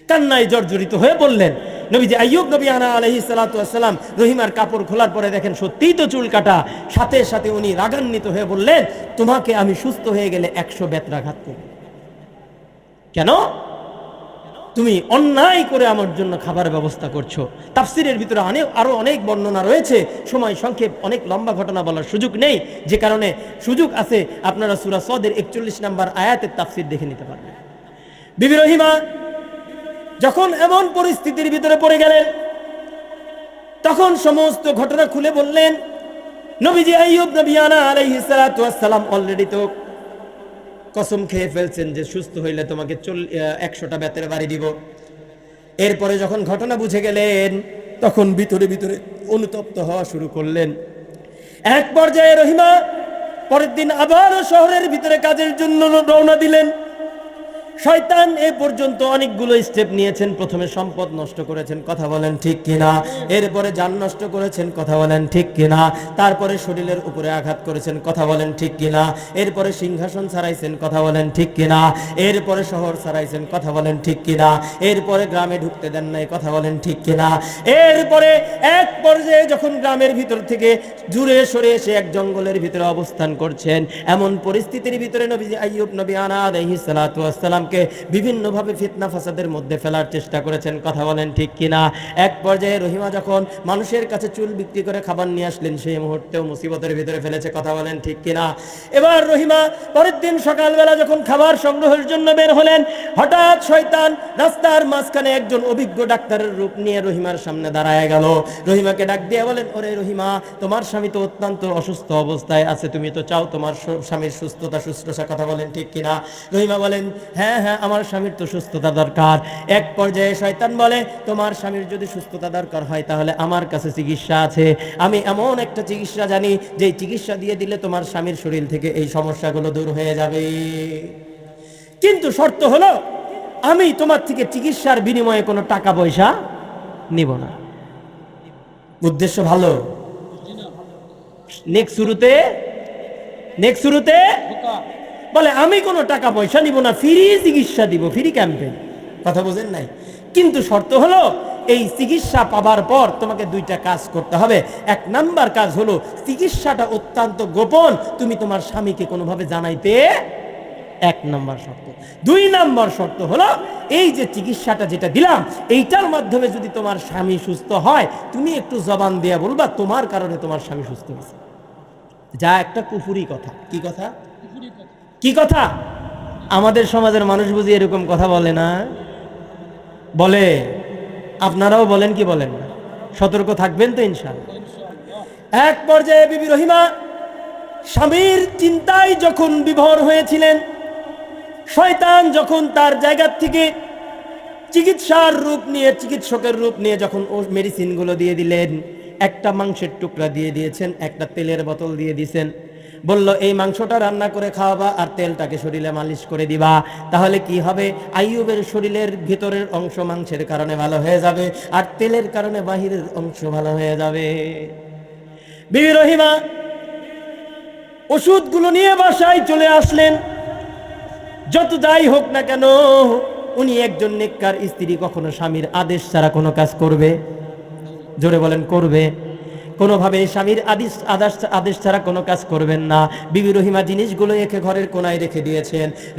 কান্নায় জর্জরিত হয়ে বললেন। নবীজি আইয়ুব নবী আলাইহিস সালাতু ওয়াস সালাম রহিমার কাপড় খোলার পরে দেখেন সত্যিই তো চুল কাটা। সাথে সাথে উনি রাগান্বিত হয়ে বললেন, তোমাকে আমি সুস্থ হয়ে গেলে 100 বেত্রাঘাত করব। কেন? তুমি অন্যায় করে আমার জন্য খাবার ব্যবস্থা করছো। তাফসিরের ভিতরে আরো অনেক বর্ণনা রয়েছে, সময় সংক্ষেপ, অনেক লম্বা ঘটনা বলার সুযোগ নেই, যে কারণে সুযোগ আছে আপনারা সূরা সদের 41 নম্বর আয়াতের তাফসির দেখে নিতে পারবেন। বিবি রহিমা যখন এমন পরিস্থিতির ভিতরে পড়ে গেলেন, তখন সমস্ত ঘটনা খুলে বললেন। নবীজি আইয়ুব নবী আলাইহিস সালাতু ওয়াস সালাম অলরেডি তো কসম খেয়ে ফেলছেন যে সুস্থ হইলে তোমাকে 100টা বেতের বাড়ি দিব। এরপরে যখন ঘটনা বুঝে গেলেন, তখন ভিতরে ভিতরে অনুতপ্ত হওয়া শুরু করলেন। এক পর্যায়ে রহিমা পরের দিন আবার শহরের ভিতরে কাজের জন্য রওনা দিলেন। শয়তান এ পর্যন্ত অনেকগুলো স্টেপ নিয়েছেন। প্রথমে সম্পদ নষ্ট করেছেন, কথা বলেন ঠিক কিনা? এরপরে জান নষ্ট করেছেন, কথা বলেন ঠিক কিনা? তারপরে শরীরের উপরে আঘাত করেছেন, কথা বলেন ঠিক কিনা? এরপরে সিংহাসন ছাড়াইছেন, কথা বলেন ঠিক কিনা? এরপরে শহর ছাড়াইছেন, কথা বলেন ঠিক কিনা? এরপরে গ্রামে ঢুকতে দেন নাই, কথা বলেন ঠিক কিনা? এরপরে এক পর্যায়ে যখন গ্রামের ভিতর থেকে দূরে সরে এসে এক জঙ্গলের ভিতরে অবস্থান করছেন, এমন পরিস্থিতির ভিতরে নবীজি আইয়ুব নবী আলাইহিস সালাতু ওয়াস সালাম বিভিন্নভাবে ফিতনা ফাসাদের মধ্যে ফেলার চেষ্টা করেছেন, কথা বলেন ঠিক কিনা? এক পর্যায়ে রহিমা যখন মানুষের কাছে চুল বিক্রি করে খাবার নিয়ে আসলেন, সেই মুহূর্তেও মুসিবতের ভিতরে ফেলেছে, কথা বলেন ঠিক কিনা? এবার রহিমা পরের দিন সকালবেলা যখন খাবার সংগ্রহের জন্য বের হলেন, হঠাৎ শয়তান রাস্তার মাঝখানে একজন অভিজ্ঞ ডাক্তারের রূপ নিয়ে রহিমার সামনে দাঁড়ায় গেল। রহিমাকে ডাক দিয়ে বলেন, ওরে রহিমা, তোমার স্বামী তো অত্যন্ত অসুস্থ অবস্থায় আছে, তুমি তো চাও তোমার স্বামীর সুস্থতা শুশ্রূষা, কথা বলেন ঠিক কিনা? রহিমা বলেন, হ্যাঁ হ্যাঁ, আমার স্বামীর তো সুস্থতা দরকার। এক পর্যায়ে শয়তান বলে, তোমার স্বামীর যদি সুস্থতা দরকার হয় তাহলে আমার কাছে চিকিৎসা আছে, আমি এমন একটা চিকিৎসা জানি যে চিকিৎসা দিয়ে দিলে তোমার স্বামীর শরীর থেকে এই সমস্যাগুলো দূর হয়ে যাবে। কিন্তু শর্ত হলো, আমি তোমার থেকে চিকিৎসার বিনিময়ে কোনো টাকা পয়সা নিব না। উদ্দেশ্য ভালো। নেক্সট শুরুতে বলে, আমি কোনো টাকা পয়সা নিব না, ফ্রি চিকিৎসা দিব, ফ্রি ক্যাম্পেইন, কথা বোঝেন নাই? কিন্তু শর্ত হলো, এই চিকিৎসা পাবার পর তোমাকে 2টা কাজ করতে হবে। 1 নাম্বার কাজ হলো, চিকিৎসাটা অত্যন্ত গোপন, তুমি তোমার স্বামীকে কোনোভাবে জানাইতে, 1 নাম্বার শর্ত। 2 নাম্বার শর্ত হলো, এই যে চিকিৎসাটা যেটা দিলাম, এইটার মাধ্যমে যদি তোমার স্বামী সুস্থ হয়, তুমি একটু জবান দিয়ে বলবা তোমার কারণে তোমার স্বামী সুস্থ হয়েছে। যা একটা কুফুরি কথা। কি কথা? কি কথা? আমাদের সমাজের মানুষ বুঝি এরকম কথা বলে না? বলে? আপনারাও বলেন কি বলেন না? সতর্ক থাকবেন তো ইনশাআল্লাহ। এক পর্যায়ে বিবি রহিমা স্বামীর চিন্তায় যখন বিভোর হয়েছিলেন, শয়তান যখন তার জায়গা থেকে চিকিৎসকের রূপ নিয়ে যখন ও মেডিসিনগুলো দিয়ে দিলেন, একটা মাংসের টুকরা দিয়ে দিয়েছেন, একটা তেলের বোতল দিয়ে দিয়েছেন, বলল এই মাংসটা রান্না করে খাওয়াবা আর তেলটাকে শরীরে মালিশ করে দিবা, তাহলে কি হবে, আইয়ুবের শরীরের ভিতরের অংশ মাংসের কারণে ভালো হয়ে যাবে আর তেলের কারণে বাহিরের অংশ ভালো হয়ে যাবে। বিবি রহিমা ওষুধগুলো নিয়ে বাসায় চলে আসলেন। যত যাই হোক না কেন, উনি একজন নেককার স্ত্রী, কখনো স্বামীর আদেশ ছাড়া কোনো কাজ করবে? জোরে বলেন, করবে? কোনোভাবে স্বামীর আদেশ ছাড়া কোনো কাজ করবেন না। বিবি রহিমা জিনিসগুলো একে ঘরের কোনায়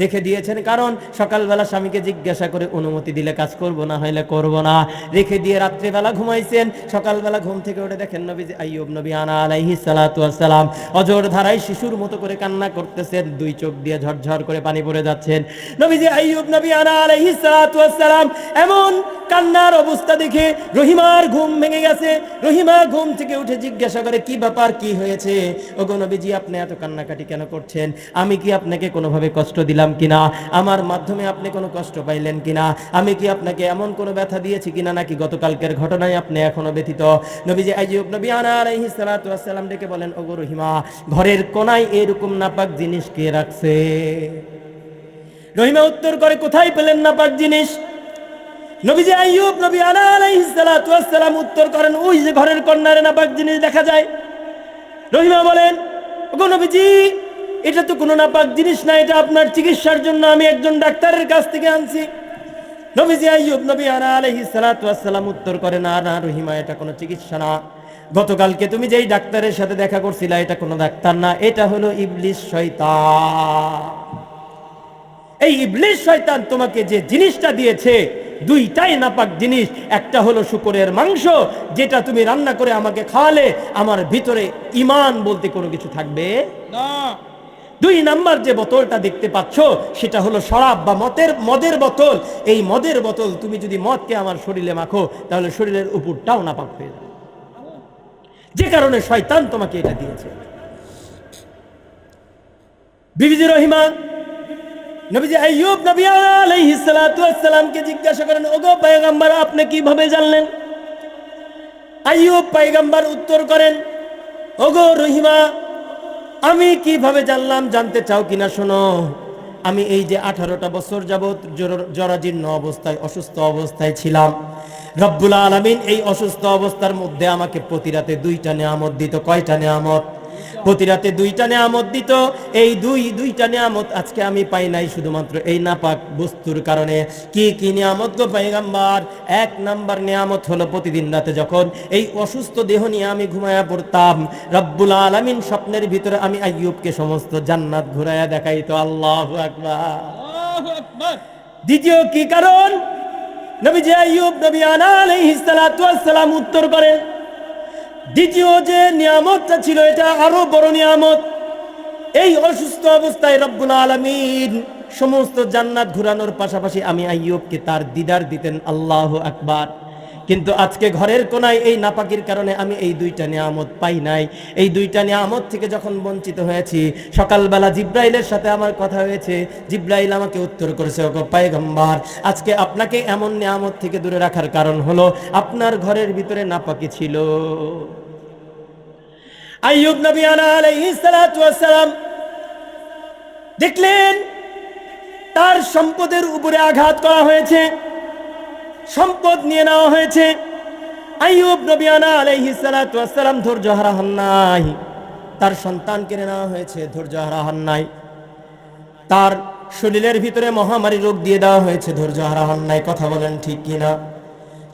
রেখে দিয়েছেন কারণ সকালবেলা স্বামীকে জিজ্ঞাসা করে অনুমতি দিলে কাজ করব, না হলে করব না। রেখে দিয়ে রাত্রেবেলা ঘুমাইছেন, সকালবেলা ঘুম থেকে উঠে দেখেন নবীজি আইয়ুব নবী আলাইহিস সালাতু ওয়াস সালাম অজর ধারায় শিশুর মতো করে কান্না করতেছেন, দুই চোখ দিয়ে ঝরঝর করে পানি পড়ে যাচ্ছেন। নবীজি আইয়ুব নবী আলাইহিস সালাতু ওয়াস সালাম এমন কান্নার অবস্থা দেখে রহিমার ঘুম ভেঙে গেছে। রহিমা ঘুম থেকে উঠে জিজ্ঞাসা করে, কি ব্যাপার, কি হয়েছে? ওগো নবীজি, আপনি এত কান্নাকাটি কেন করছেন? আমি কি আপনাকে কোনোভাবে কষ্ট দিলাম কিনা? আমার মাধ্যমে আপনি কোনো কষ্ট পাইলেন কিনা? আমি কি আপনাকে এমন কোনো ব্যথা দিয়েছি কিনা, নাকি গতকালকের ঘটনায় আপনি এখনো ব্যথিত? নবীজি আইয়ুব নবী আলাইহিস সালাতু ওয়াস সালাম ডেকে বলেন, ওগো রহিমা, ঘরের কোনায় এরকম নাপাক জিনিস কে রাখছে? রহিমা উত্তর করে, কোথায় পেলেন নাপাক জিনিস? নবীজি আইয়ুব নবী আলাইহিস সালাতু ওয়াস সালাম উত্তর করেন, ওই যে ঘরের কর্নারে নাপাক জিনিস দেখা যায়। রহিমা বলেন, ওগো নবীজি, এটা তো কোনো নাপাক জিনিস না, এটা আপনার চিকিৎসার জন্য আমি একজন ডাক্তারের কাছ থেকে আনছি। নবীজি আইয়ুব নবী আলাইহিস সালাতু ওয়াস সালাম উত্তর করেন, না না রহিমা, এটা কোনো চিকিৎসা না। গতকালকে তুমি যেই ডাক্তারের সাথে দেখা করছিলা, এটা কোনো ডাক্তার না, এটা হলো ইবলিস শয়তান। এই ইবলিস শয়তান তোমাকে যে জিনিসটা দিয়েছে, দুইটাই নাপাক জিনিস। একটা হলো শুকরের মাংস, যেটা তুমি রান্না করে আমাকে খাওয়ালে আমার ভিতরে ঈমান বলতে কোনো কিছু থাকবে না। দুই নাম্বার যে বোতলটা দেখতে পাচ্ছ, সেটা হলো শরাব বা মদের বোতল। এই মদের বোতল তুমি যদি মদকে আমার শরীরে মাখো, তাহলে শরীরের উপরটাও নাপাক হয়ে যাবে, যে কারণে শয়তান তোমাকে এটা দিয়েছে। বিবি রহিমা নবীজি আইয়ুব নবী আলাইহিস সালাতু ওয়াস সালামকে জিজ্ঞাসা করেন, ওগো পয়গম্বর, আপনি কিভাবে জানলেন? আইয়ুব পয়গম্বর উত্তর করেন, ওগো রহিমা, আমি কিভাবে জানলাম জানতে চাও কিনা? শোনো, আমি এই যে 18টা বছর যাবত জরাজীর্ণ অবস্থায়, অসুস্থ অবস্থায় ছিলাম, রব্বুল আলামিন এই অসুস্থ অবস্থার মধ্যে আমাকে প্রতি রাতে 2টা নিয়ামত দিত। কয়টা নিয়ামত? প্রতি রাতে 2টা নিয়ামত দিত। এই দুইটা নিয়ামত আজকে আমি পাই নাই, শুধুমাত্র এই নাপাক বস্তুর কারণে। কি কি নিয়ামত গো পয়গম্বর? 1 নাম্বার নিয়ামত হলো, প্রতিদিন রাতে যখন এই অসুস্থ দেহ নিয়ে আমি ঘুমায়া পড়তাম, রব্বুল আলামিন স্বপ্নের ভিতরে আমি আইয়ুবকে সমস্ত জান্নাত ঘুরায়া দেখাইতো। আল্লাহু আকবার, আল্লাহু আকবার। দ্বিতীয় কি কারণ? নবীজি আইয়ুব নবী আলাইহিস সালাতু ওয়াস সালাম উত্তর করেন, দ্বিতীয় যে নিয়ামতটা ছিল, এটা আরো বড় নিয়ামত। এই অসুস্থ অবস্থায় রব্বুল আলামিন সমস্ত জান্নাত ঘুরানোর পাশাপাশি আমি আইয়ুবকে তার দিদার দিতেন। আল্লাহু আকবার। কিন্তু আজকে ঘরের কোনায় এই নাপাকির কারণে আমি এই 2টা নিয়ামত পাই নাই। এই 2টা নিয়ামত থেকে যখন বঞ্চিত হয়েছি, সকালবেলা জিব্রাইলের সাথে আমার কথা হয়েছে। জিব্রাইল আমাকে উত্তর করেছে, ওগো পয়গম্বর, আজকে আপনাকে এমন নিয়ামত থেকে দূরে রাখার কারণ হলো আপনার ঘরের ভিতরে নাপাকি ছিল। আইয়ুব নবী আলাইহিস সালাতু ওয়াস সালাম দেখলেন তার সম্পদের উপরে আঘাত করা হয়েছে, সম্পদ নিয়ে নেওয়া হয়েছে। আইয়ুব নবী আলাইহিস সালাতু ওয়াস সালাম ধৈর্য হারা হন নাই। তার সন্তান কেড়ে নেওয়া হয়েছে, ধৈর্য হারা হন নাই। তার শরীরের ভিতরে মহামারী রোগ দিয়ে দেওয়া হয়েছে, ধৈর্য হারা হন নাই। কথা বলেন ঠিক কিনা?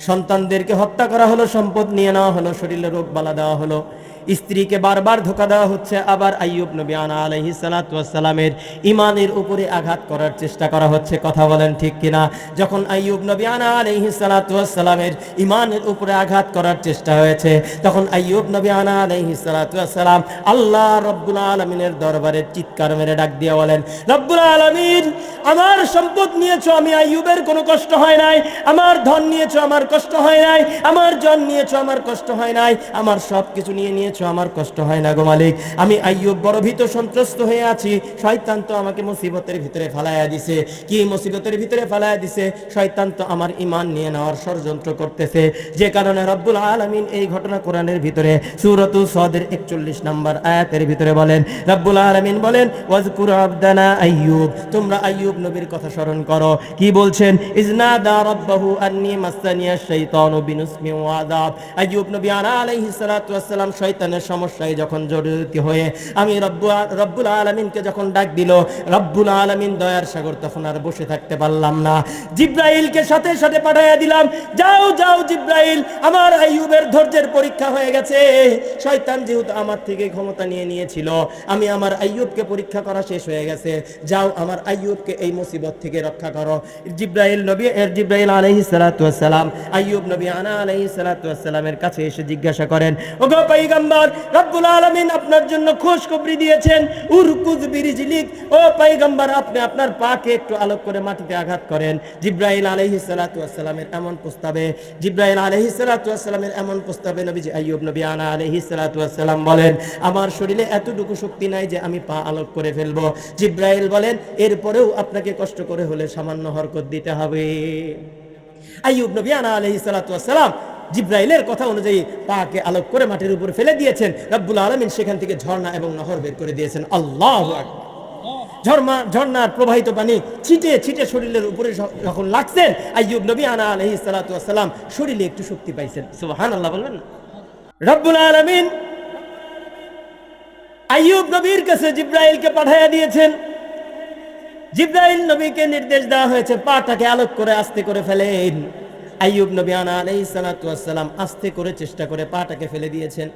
সন্তানদেরকে হত্যা করা হলো, সম্পদ নিয়ে নেওয়া হলো, শরীরে রোগ বালা দেওয়া হলো, স্ত্রীকে বারবার ধোঁকা দেওয়া হচ্ছে। আবার আইয়ুব নবী আলাইহিস সালাতু ওয়াস সালামের ঈমানের উপরে আঘাত করার চেষ্টা করা হচ্ছে। কথা বলেন ঠিক কিনা? যখন আইয়ুব নবী আলাইহিস সালাতু ওয়াস সালামের ঈমানের উপরে আঘাত করার চেষ্টা হয়েছে, তখন আইয়ুব নবী আলাইহিস সালাতু ওয়াস সালাম আল্লাহ রব্বুল আলামিনের দরবারে চিৎকার মেরে ডাক দিয়ে বলেন, রব্বুল আলামিন, আমার সম্পদ নিয়েছো, আমি আইয়ুবের কোনো কষ্ট হয় নাই। আমার ধন নিয়েছো, আমার কষ্ট হয় নাই। আমার জন নিয়েছো, আমার কষ্ট হয় নাই। আমার সব কিছু নিয়ে নিয়েছো, আমার কষ্ট হয় না গো মালিক। আমি আইয়ুব বড় ভীত সন্ত্রস্ত হয়ে আছি, শয়তান তো আমাকে মুসিবতের ভিতরে ফালাইয়া দিছে। কি মুসিবতের ভিতরে ফালাইয়া দিছে? শয়তান তো আমার ঈমান নিয়ে নেওয়ার ষড়যন্ত্র করতেছে, যে কারণে রব্বুল আলামিন এই ঘটনা কোরআনের ভিতরে সূরাতুস সাদের 41 নম্বর আয়াতের ভিতরে বলেন, রব্বুল আলামিন বলেন, ওয়াজকুর আবদানা আইয়ুব, তোমরা আইয়ুব নবীর কথা স্মরণ করো। কি বলছেন? ইজনাদা রাব্বাহু আন্নী মাসসানিয়াশ শাইতানু বিনুসমি ওয়া আযাব। আইয়ুব নবী আলাইহিস সালাতু ওয়াস সালাম শয়তানের সমস্যায় যখন জড়িত হয়ে আমি রব্বুল আলামিনকে যখন ডাক দিল, রব্বুল আলামিন দয়ার সাগর তখন আর বসে থাকতে পারলাম না, জিব্রাইলকে সাথে সাথে পাঠিয়ে দিলাম, যাও যাও জিব্রাইল, আমার আইয়ুবের ধৈর্যের পরীক্ষা হয়ে গেছে। শয়তান যেহেতু আমার থেকে ক্ষমতা নিয়ে নিয়েছিল, আমি আমার আইয়ুবকে পরীক্ষা করা শেষ হয়ে গেছে, যাও আমার আইয়ুবকে এই মুসিবত থেকে রক্ষা করো। জিব্রাইল আলাইহিস সালাতু ওয়াস সালাম আইয়ুব নবী আলাইহিস সালাতু ওয়াস সালামের কাছে এসে জিজ্ঞাসা করেন, ওগো পয়গম্বর, রব্বুল আলামিন আপনার জন্য খুশখবরি দিয়েছেন, উরকুজ বিরিজলিক, ও পয়গম্বর আপনি আপনার পাকে একটু আলোক করে মাটিতে আঘাত করেন। জিব্রাইল আলাইহিস সালাতু ওয়াস সালামের এমন প্রস্তাবে নবীজি আইয়ুব নবী আলাইহিস সালাতু ওয়াস সালাম বলেন, আমার শরীরে এতটুকু শক্তি নাই যে আমি পা আলোক করে ফেলবো। জিব্রাইল বলেন, এরপরেও আপনাকে কষ্ট করে হলে সামান্য হরকত দিতে হবে। আইয়ুব নবী আলাইহিস সালাতু ওয়াস সালাম জিব্রাইলের কথা অনুযায়ী পাকে আলোক করে মাটির উপর ফেলে দিয়েছেন। রব্বুল আলামিন সেখান থেকে ঝর্ণা এবং নহর বের করে দিয়েছেন। আল্লাহু আকবার। ঝর্ণার প্রবাহিত পানি ছিটে ছিটে শরীরের উপরে যখন লাগছেন, আইয়ুব নবী আলাইহিস সালাতু ওয়াস সালাম শরীরে একটু শক্তি পাইছেন। সুবহানাল্লাহ বলবেন না? রব্বুল আলামিন আইয়ুব নবীর কাছে জিব্রাইলকে পাঠিয়ে দিয়েছেন। জিব্রাইল নবীকে নির্দেশ দেওয়া হয়েছে, পাটাকে আলোক করে আস্তে করে ফেলেন। আইয়ুব নবী আলাইহিস সালাতু ওয়াস সালাম আস্তে করে চেষ্টা করে পাটাকে ফেলে দিয়েছেন,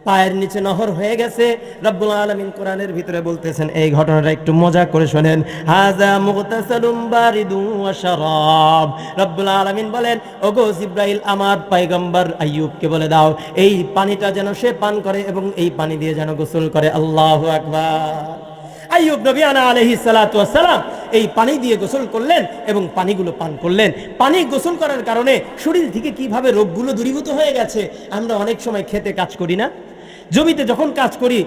পায়ের নিচে নহর হয়ে গেছে। রব্বুল আলামিন কোরআনের ভিতরে বলতেছেন, এই ঘটনাটা একটু মজা করে শোনেন, হাযা মুগতাসালুম বারিদু ওয়া শারাব। রব্বুল আলামিন বলেন, ওগো জিব্রাইল, আমার পয়গম্বর আইয়ুবকে বলে দাও এই পানিটা যেন সে পান করে এবং এই পানি দিয়ে যেন গোসল করে। আল্লাহু আকবার। আইয়ুব নবী আলাইহিস সালাতু ওয়াস সালাম এই পানি দিয়ে গোসল করলেন এবং পানিগুলো পান করলেন। পানি গোসল করার কারণে শরীর থেকে কিভাবে রোগগুলো দূরীভূত হয়ে গেছে। আমরা অনেক সময় খেতে কাজ করি না, জমিতে যখন কাজ করি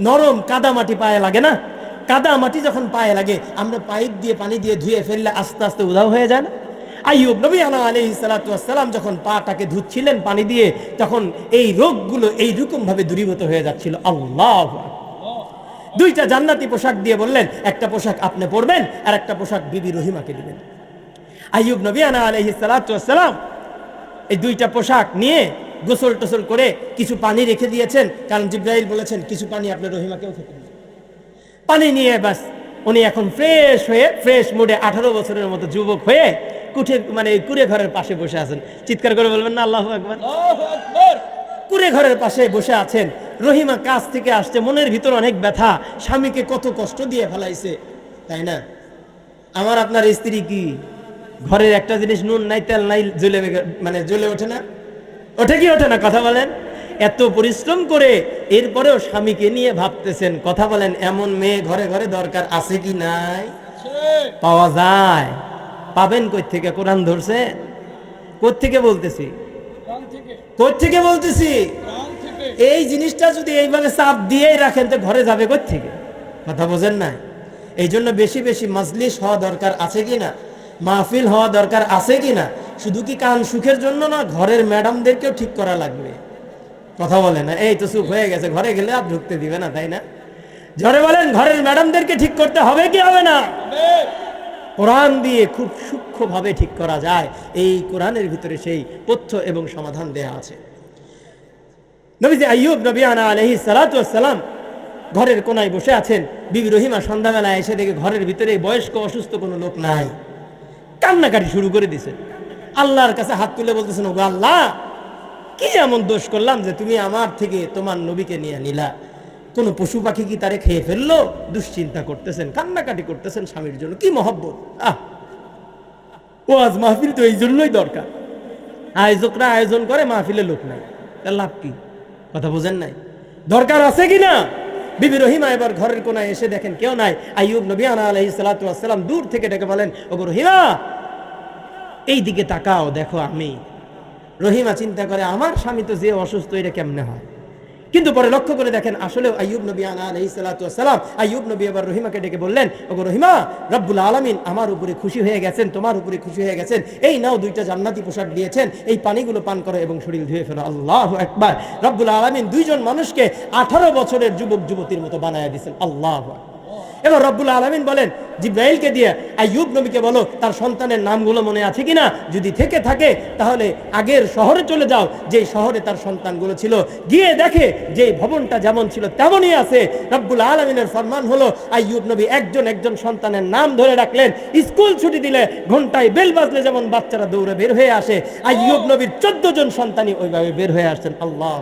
নরম কাদা মাটি পায়ে লাগে না, কাদা মাটি যখন পায়ে লাগে আমরা পাইপ দিয়ে পানি দিয়ে ধুয়ে ফেললে আস্তে আস্তে উধাও হয়ে যায় না। আইয়ুব নবী আলাইহিস সালাতু ওয়াস সালাম যখন পাটাকে ধুচ্ছিলেন পানি দিয়ে, তখন এই রোগগুলো এইরকম ভাবে দূরীভূত হয়ে যাচ্ছিল। আল্লাহু আকবার। দুইটা জান্নাতি পোশাক দিয়ে বললেন, একটা পোশাক আপনি পরবেন আর একটা পোশাক বিবি রহিমাকে দিবেন। আইয়ুব নবী আলাইহিস সালাতু ওয়াস সালাম এই দুইটা পোশাক নিয়ে গোসল টোসল করে কিছু পানি রেখে দিয়েছেন, কারণ জিব্রাইল বলেছেন কিছু পানি আপনি রহিমাকেও খেতে দিবেন। পানি নিয়ে বাস উনি এখন ফ্রেশ হয়ে, ফ্রেশ মুডে 18 বছরের মতো যুবক হয়ে কুড়ে ঘরের পাশে বসে আছেন। চিৎকার করে বলবেন না আল্লাহু আকবার? আল্লাহু আকবার। কুড়ে ঘরের পাশে বসে আছেন, রহিমা কাজ থেকে আসছে, মনের ভিতর অনেক ব্যথা, স্বামীকে কত কষ্ট দিয়ে ফেলাইছে, তাই না? আমার আপনার স্ত্রী কি ঘরের একটা জিনিস নুন নাই তেল নাই জ্বলে ওঠে না? ওঠে কি ওঠে না? কথা বলেন। এত পরিশ্রম করে এরপরেও স্বামীকে নিয়ে ভাবতেছেন, কথা বলেন। এমন মেয়ে ঘরে ঘরে দরকার আছে কি নাই? পাওয়া যায়। পাবেন কই থেকে? কোরআন ধরছে? কোত্থেকে বলতেছি? কোত্থেকে বলতেছি? এই জিনিসটা যদি এইভাবে চাপ দিয়েই রাখেন তো ঘরে যাবে কোত্থেকে? কথা বোঝেন না? এই জন্য বেশি বেশি মাজলিস হওয়া দরকার আছে কিনা, মাহফিল হওয়া দরকার আছে কিনা। শুধু কি কান সুখের জন্য না, ঘরের ম্যাডামদেরকেও ঠিক করা লাগবে। কথা বলে না? এই তো চুপ হয়ে গেছে, ঘরে গেলে আর ঢুকতে দিবে না, তাই না? জোরে বলেন, ঘরের ম্যাডামদেরকে ঠিক করতে হবে কি হবে না? কোরআন দিয়ে খুব সূক্ষ্মভাবে ঠিক করা যায়। এই কোরআনের ভিতরে সেই তথ্য এবং সমাধান দেয়া আছে। নবীজি আইয়ুব নবী আলাইহিস সালাতু ওয়াস সালাম ঘরের কোনায় বসে আছেন। বিবি রহিমা সন্ধ্যাবেলায় এসে দেখে ঘরের ভিতরে বয়স্ক অসুস্থ কোনো লোক নাই, কান্নাকাটি শুরু করে দিয়েছেন। আল্লাহর কাছে হাত তুলে বলতেছেন, ওগো আল্লাহ, কি এমন দোষ করলাম যে তুমি আমার থেকে তোমার নবীকে নিয়ে নিলা? কোন পশু পাখি কি তারে খেয়ে ফেললো? দুশ্চিন্তা করতেছেন, কান্নাকাটি করতেছেন স্বামীর জন্য। কি মহব্বত! ওয়াজ মাহফিল তো এই জন্যই দরকার। আয়োজকরা আয়োজন করে, মাহফিলে লোক নাই, তার লাভ কি? কথা বোঝেন নাই? দরকার আছে কিনা? বিবি রহিমা এবার ঘরের কোনায় এসে দেখেন কেউ নাই। আইয়ুব নবী আলাইহিস সালাতু ওয়াস সালাম দূর থেকে ডেকে বলেন, ওগো রহিমা, এই দিকে তাকাও, দেখো আমি। রহিমা চিন্তা করে, আমার স্বামী তো যে অসুস্থ, এটা কেমনে হয়? কিন্তু পরে লক্ষ্য করে দেখেন আসলেও আইয়ুব নবী আলাইহিস সালাতু ওয়াস সালাম আইয়ুব নবী এবার রহিমাকে ডেকে বললেন, ওগো রহিমা, রব্বুল আলামিন আমার উপরে খুশি হয়ে গেছেন, তোমার উপরে খুশি হয়ে গেছেন, এই নাও দুইটা জান্নাতি পোশাক দিয়েছেন, এই পানিগুলো পান করো এবং শরীর ধুয়ে ফেলো। আল্লাহু আকবার। রব্বুল আলামিন দুইজন মানুষকে 18 বছরের যুবক যুবতীর মতো বানায়া দিয়েছেন। আল্লাহু আকবার। এবার রব্বুল আলামিন বলেন জিবরাইলকে দিয়ে, আইয়ুব নবীকে বলো তার সন্তানের নামগুলো মনে আছে কিনা, যদি থেকে থাকে তাহলে আগের শহরে চলে যাও, যে শহরে তার সন্তানগুলো ছিল, গিয়ে দেখে যে ভবনটা যেমন ছিল তেমনই আছে। রব্বুল আলামিনের ফরমান হলো আইয়ুব নবী একজন একজন সন্তানের নাম ধরে রাখলেন। স্কুল ছুটি দিলে ঘন্টায় বেল বাজলে যেমন বাচ্চারা দৌড়ে বের হয়ে আসে, আইয়ুব নবীর 14 জন সন্তানই ওইভাবে বের হয়ে আসছেন। আল্লাহ